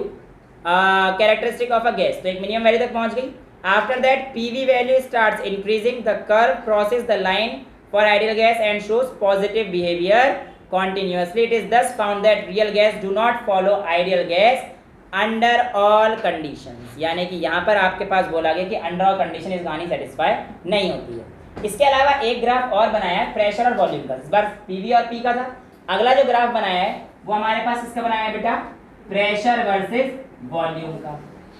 Speaker 1: characteristic of a gas. तो एक मिनिमम वैल्यू तक पहुंच गई। After that PV value starts increasing, the curve crosses the line for ideal gas and shows positive behaviour continuously. It is thus found that real gas do not follow ideal gas under all conditions. यानी कि यहाँ पर आपके पास बोला गया कि under all condition इस कहानी सेटिस्फाई नहीं होती है। इसके अलावा एक ग्राफ और बनाया है प्रेशर और वॉल्यूम का, इस बार पीवी और पी का था। अगला जो ग्राफ बनाया है वो हमारे पास इसका बनाया है बेटा प्रेशर वर्सेस वॉल्यूम का।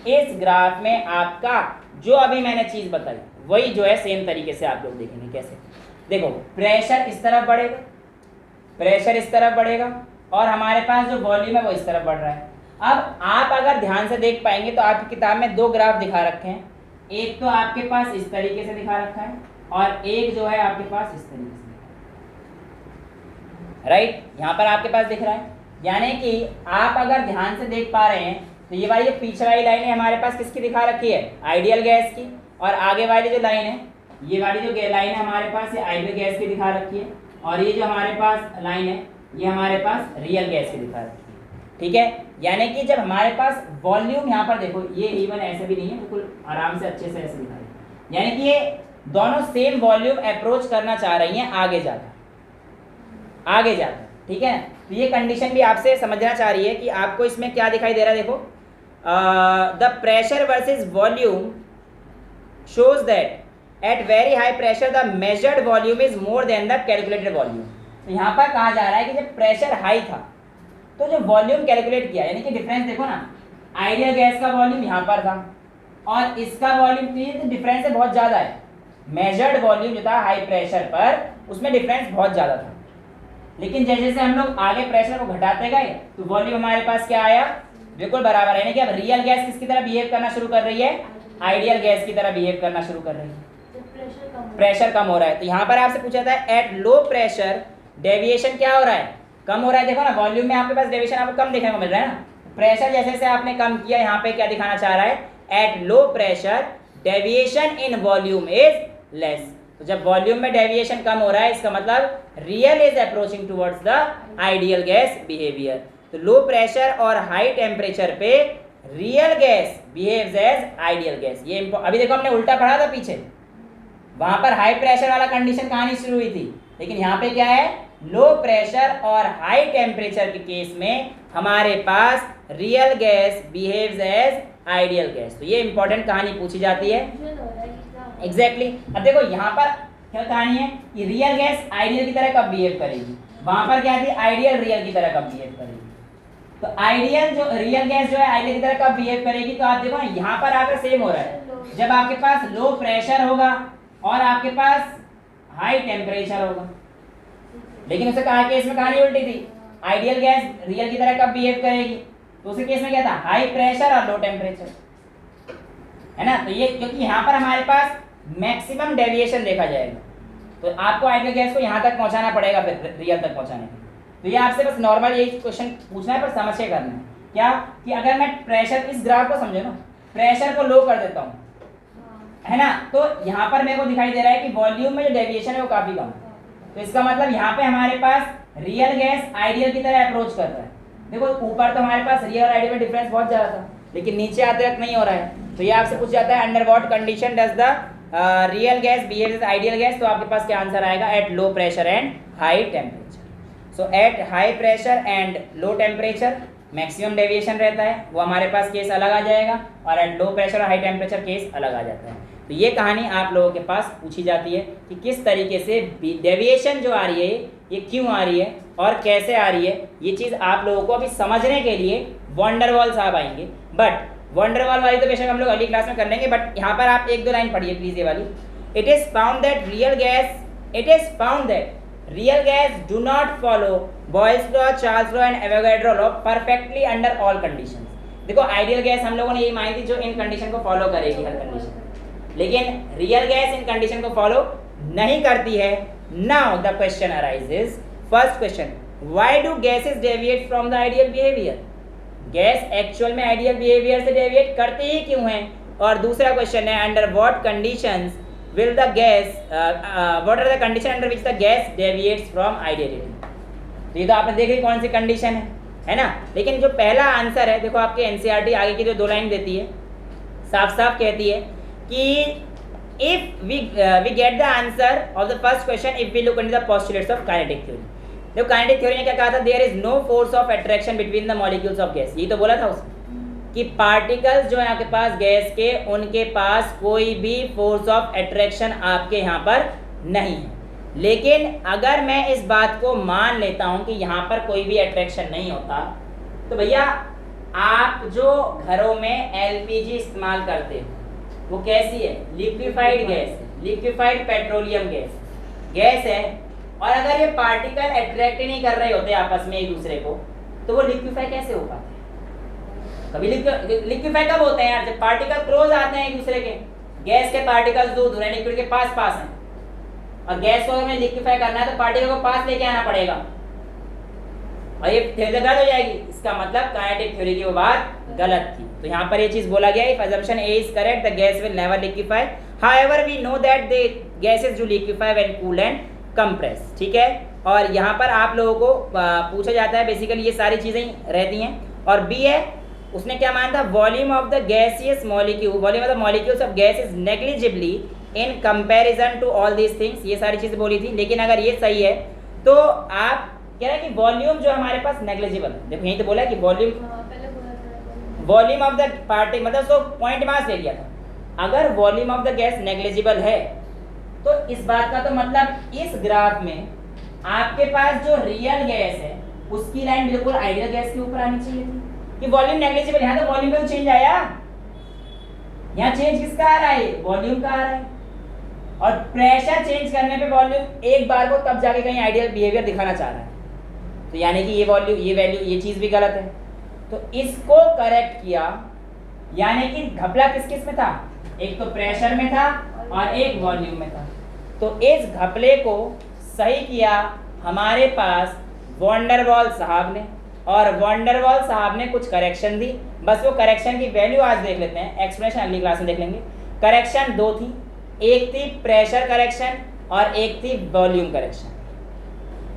Speaker 1: इस ग्राफ में आपका जो अभी मैंने चीज बताई वही जो है सेम तरीके से आप लोग देखेंगे। कैसे? देखो प्रेशर इस तरफ बढ़ेगा, प्रेशर इस तरफ बढ़ेगा, और हमारे पास जो वॉल्यूम है वो इस तरफ बढ़ रहा है। अब आप अगर ध्यान से देख पाएंगे तो आपकी किताब में 2 ग्राफ दिखा रखे हैं, एक तो आपके पास इस तरीके से दिखा रखा है और एक जो है आपके पास इस तरीके से, राइट, यहाँ पर आपके पास दिख रहा है। यानी कि आप अगर ध्यान से देख पा रहे हैं तो ये वाली जो पीछे वाली लाइन है हमारे पास किसकी दिखा रखी है? आइडियल गैस की, और आगे वाली जो लाइन है, ये वाली जो लाइन है हमारे पास ये आइडियल गैस की दिखा रखी है, और ये जो हमारे पास लाइन है ये हमारे पास रियल गैस की दिखा रखी है, ठीक है। यानी कि जब हमारे पास वॉल्यूम यहाँ पर देखो, ये इवन ऐसे भी नहीं है, बिल्कुल आराम से अच्छे से ऐसे दिखा रही है, यानी कि ये दोनों सेम वॉल्यूम अप्रोच करना चाह रही हैं आगे जाकर, ठीक है। तो ये कंडीशन भी आपसे समझना चाह रही है कि आपको इसमें क्या दिखाई दे रहा है। देखो the pressure versus volume shows that at very high pressure the measured volume is more than the calculated volume. तो यहाँ पर कहा जा रहा है कि जब प्रेशर हाई था तो जो वॉल्यूम कैलकुलेट किया, यानी कि डिफरेंस देखो ना, आइडियल गैस का वॉल्यूम यहाँ पर था और इसका वॉल्यूम, तो डिफरेंस है बहुत ज़्यादा है। मेजर्ड वॉल्यूम जो था हाई प्रेशर पर उसमें डिफरेंस बहुत ज़्यादा था, लेकिन जैसे जैसे हम लोग आगे प्रेशर को घटाते गए तो वॉल्यूम हमारे पास क्या आया? बिल्कुल बराबर है। यानी कि अब रियल गैस किसकी तरह बिहेव करना शुरू कर रही है? आइडियल गैस की तरह बिहेव करना शुरू कर रही है। प्रेशर कम हो रहा है। तो यहाँ पर आपसे पूछा था एट लो प्रेशर डेविएशन क्या हो रहा है? कम हो रहा है। देखो ना वॉल्यूम में आपके पास डेविएशन आपको कम देखने को मिल रहा है ना। प्रेशर जैसे जैसे आपने कम किया, यहाँ पे क्या दिखाना चाह रहा है? Eight low pressure deviation in volume is less. तो जब वॉल्यूम में डेविएशन कम हो रहा है इसका मतलब real is approaching towards the ideal gas behaviour. तो लो प्रेशर और हाई टेम्परेचर पे real gas behaves as ideal gas. ये अभी देखो हमने उल्टा पढ़ा था पीछे, वहां पर हाई प्रेशर वाला कंडीशन कहानी शुरू हुई थी, लेकिन यहाँ पे क्या है, लो प्रेशर और हाई टेम्परेचर के केस में हमारे पास real gas behaves as ideal gas. तो ये इंपॉर्टेंट कहानी पूछी जाती है। एग्जैक्टली अब देखो यहाँ पर क्या कहानी है कि रियल गैस आइडियल की तरह कब बिहेव करेगी, वहां पर क्या थी, आइडियल रियल की तरह कब बिहेव करेगी। तो आइडियल जो रियल गैस जो है आइडियल की तरह कब बिहेव करेगी, तो आप देखो ना यहाँ पर आकर सेम हो रहा है, जब आपके पास लो प्रेशर होगा और आपके पास हाई टेम्परेचर होगा। लेकिन उसे कहा केस में कहानी उल्टी थी, आइडियल गैस रियल की तरह कब बिहेव करेगी, तो उसे केस में क्या था, हाई प्रेशर और लो टेम्परेचर, है ना। तो ये क्योंकि यहाँ पर हमारे पास मैक्सिमम डेविएशन देखा जाएगा, तो आपको आइडियल गैस को यहाँ तक पहुँचाना पड़ेगा फिर रियल तक पहुँचाने के। तो ये आपसे बस नॉर्मल यही क्वेश्चन पूछना है, पर समझ के करना है क्या कि अगर मैं प्रेशर, इस ग्राफ को समझो ना, प्रेशर को लो कर देता हूँ, है ना, तो यहाँ पर मेरे को दिखाई दे रहा है कि वॉल्यूम में जो डेविएशन है वो काफी कम है। तो इसका मतलब यहाँ पे हमारे पास रियल गैस आइडियल की तरह अप्रोच कर रहा है। देखो ऊपर तो हमारे पास रियल और आइडियल में डिफरेंस बहुत ज्यादा था, लेकिन नीचे आते तक नहीं हो रहा है। तो ये आपसे पूछ जाता है under what condition does the real gas behave as ideal gas, तो आपके पास क्या आंसर आएगा, at low pressure and high temperature. So at high pressure and low temperature maximum deviation रहता है, वो हमारे पास केस अलग आ जाएगा, और एट लो प्रेशर और हाई टेम्परेचर केस अलग आ जाता है। तो ये कहानी आप लोगों के पास पूछी जाती है कि किस तरीके से डेविएशन जो आ रही है ये क्यों आ रही है और कैसे आ रही है। ये चीज़ आप लोगों को अभी समझने के लिए वॉन डेर वाल साहब आएंगे, बट वॉन डेर वाल वाली तो बेशक हम लोग अगली क्लास में कर लेंगे, बट यहाँ पर आप एक दो लाइन पढ़िए प्लीज ये वाली। It is found that real gas do not follow Boyle's law, Charles law and Avogadro law perfectly under all condition. देखो आइडियल गैस हम लोगों ने यही मानी थी जो इन कंडीशन को फॉलो करेगी हर कंडीशन, लेकिन रियल गैस इन कंडीशन को फॉलो नहीं करती है। Now the question arises, first question, why do gases deviate from the ideal behaviour, gas actual में आइडियल बिहेवियर से डेविएट करते ही क्यों हैं। और दूसरा क्वेश्चन है, under what conditions will the gas, what are the condition under which the gas deviates from ideality. तो ये तो आपने देख ली कौन सी कंडीशन है ना। लेकिन जो पहला आंसर है, देखो आपके एनसीईआरटी आगे की जो दो लाइन देती है साफ साफ कहती है कि if we get the answer of the first question if we look into the postulates of kinetic theory। देखो काइनेटिक थ्योरी ने क्या कहा था, there is no force of attraction between the molecules of gas। यही तो बोला था उसने कि पार्टिकल्स जो है आपके पास गैस के, उनके पास कोई भी फोर्स ऑफ अट्रैक्शन आपके यहाँ पर नहीं है। लेकिन अगर मैं इस बात को मान लेता हूँ कि यहाँ पर कोई भी अट्रैक्शन नहीं होता, तो भैया आप जो घरों में एलपीजी इस्तेमाल करते हो वो कैसी है, लिक्विफाइड गैस है, लिक्विफाइड पेट्रोलियम गैस है। और अगर ये पार्टिकल अट्रैक्ट नहीं कर रहे होते आपस में एक दूसरे को, तो वो लिक्विफाई कैसे हो पाते हैं। कभी लिक्विफाई कब होते हैं यार, जब पार्टिकल क्लोज आते हैं एक दूसरे के, गैस के पार्टिकल्स दूर है, लिक्विड के पास हैं, और गैस को हमें लिक्विफाई करना है तो पार्टिकल को पास लेके आना पड़ेगा, और ये थ्योरी गलत हो जाएगी। इसका मतलब काइनेटिक थ्योरी की वो बात गलत थी। तो यहाँ पर ये चीज बोला गया, if assumption A is correct, the gas will never liquefy. However, we know that the gases do liquefy when cool and compress। ठीक है, और यहाँ पर आप लोगों को पूछा जाता है बेसिकली ये सारी चीजें रहती हैं। और B है, उसने क्या माना था, volume of the gaseous molecule, volume of the molecules of gas is negligibly in comparison to all these things. ये सारी चीजें बोली थी, लेकिन अगर ये सही है तो आप कह रहे हैं कि वॉल्यूम जो हमारे पास नेग्लिजिबल है। देखो यही तो बोला कि वॉल्यूम ऑफ द पार्टिकल, मतलब उसको पॉइंट मास ले लिया था। अगर volume of the gas negligible है तो इस बात का तो मतलब इस ग्राफ में आपके पास जो रियल गैस है उसकी लाइन बिल्कुल आइडियल गैस के ऊपर आनी चाहिए थी कि वॉल्यूम नेग्लिजिबल। यहाँ तो वॉल्यूम में चेंज आया, यहाँ चेंज किसका आ रहा है, वॉल्यूम का आ रहा है। और प्रेशर चेंज करने पे वॉल्यूम एक बार को तब जाके कहीं आइडियल बिहेवियर दिखाना चाह रहा है। तो यानी कि ये वॉल्यूम, ये वैल्यू, ये चीज भी गलत है। तो इसको करेक्ट किया, यानी कि घपला किस किस में था, एक तो प्रेशर में था और एक वॉल्यूम में था। तो इस घपले को सही किया हमारे पास वॉन डेर वाल साहब ने, और वॉन डेर वाल साहब ने कुछ करेक्शन दी। बस वो करेक्शन की वैल्यू आज देख लेते हैं, एक्सप्लेनेशन अगली क्लास में देख लेंगे। करेक्शन दो थी, एक थी प्रेशर करेक्शन और एक थी वॉल्यूम करेक्शन।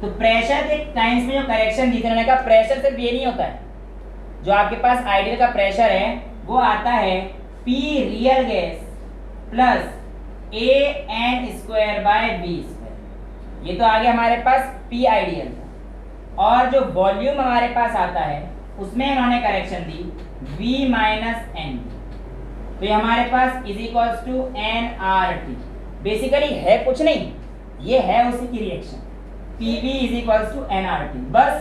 Speaker 1: तो प्रेशर के टाइम्स में जो करेक्शन दी थी, उन्होंने कहा प्रेशर सिर्फ ये नहीं होता है, जो आपके पास आइडियल का प्रेशर है वो आता है P real gas plus AN²/V²। ये तो आ गया हमारे पास P आइडियल था। और जो वॉल्यूम हमारे पास आता है उसमें उन्होंने करेक्शन दी V - N। तो ये हमारे पास is equals to nRT। Basically है कुछ नहीं, ये है उसी की reaction PV is equals to nRT। बस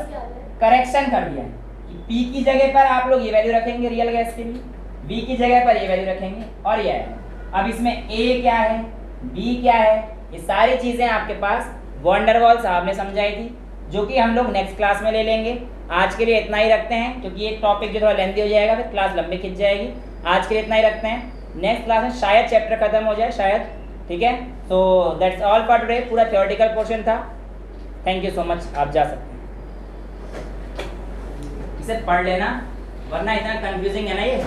Speaker 1: करेक्शन कर दिया है कि P की जगह पर आप लोग ये वैल्यू रखेंगे रियल गैस के लिए, B की जगह पर ये वैल्यू रखेंगे और ये है। अब इसमें A क्या है, B क्या है, ये सारी चीज़ें आपके पास वॉन डेर वाल साहब ने समझाई थी, जो कि हम लोग नेक्स्ट क्लास में ले लेंगे। आज के लिए इतना ही रखते हैं, क्योंकि एक टॉपिक जो थोड़ा लेंथी हो जाएगा, फिर क्लास लंबी खिंच जाएगी। आज के लिए इतना ही रखते हैं, नेक्स्ट क्लास में शायद चैप्टर खत्म हो जाए, शायद। ठीक है, तो दैट्स ऑल फॉर टुडे। पूरा थ्योरेटिकल पोर्शन था। Thank you so much. आप जा सकते हैं, इसे पढ़ लेना, वरना इतना कंफ्यूजिंग है ना ये।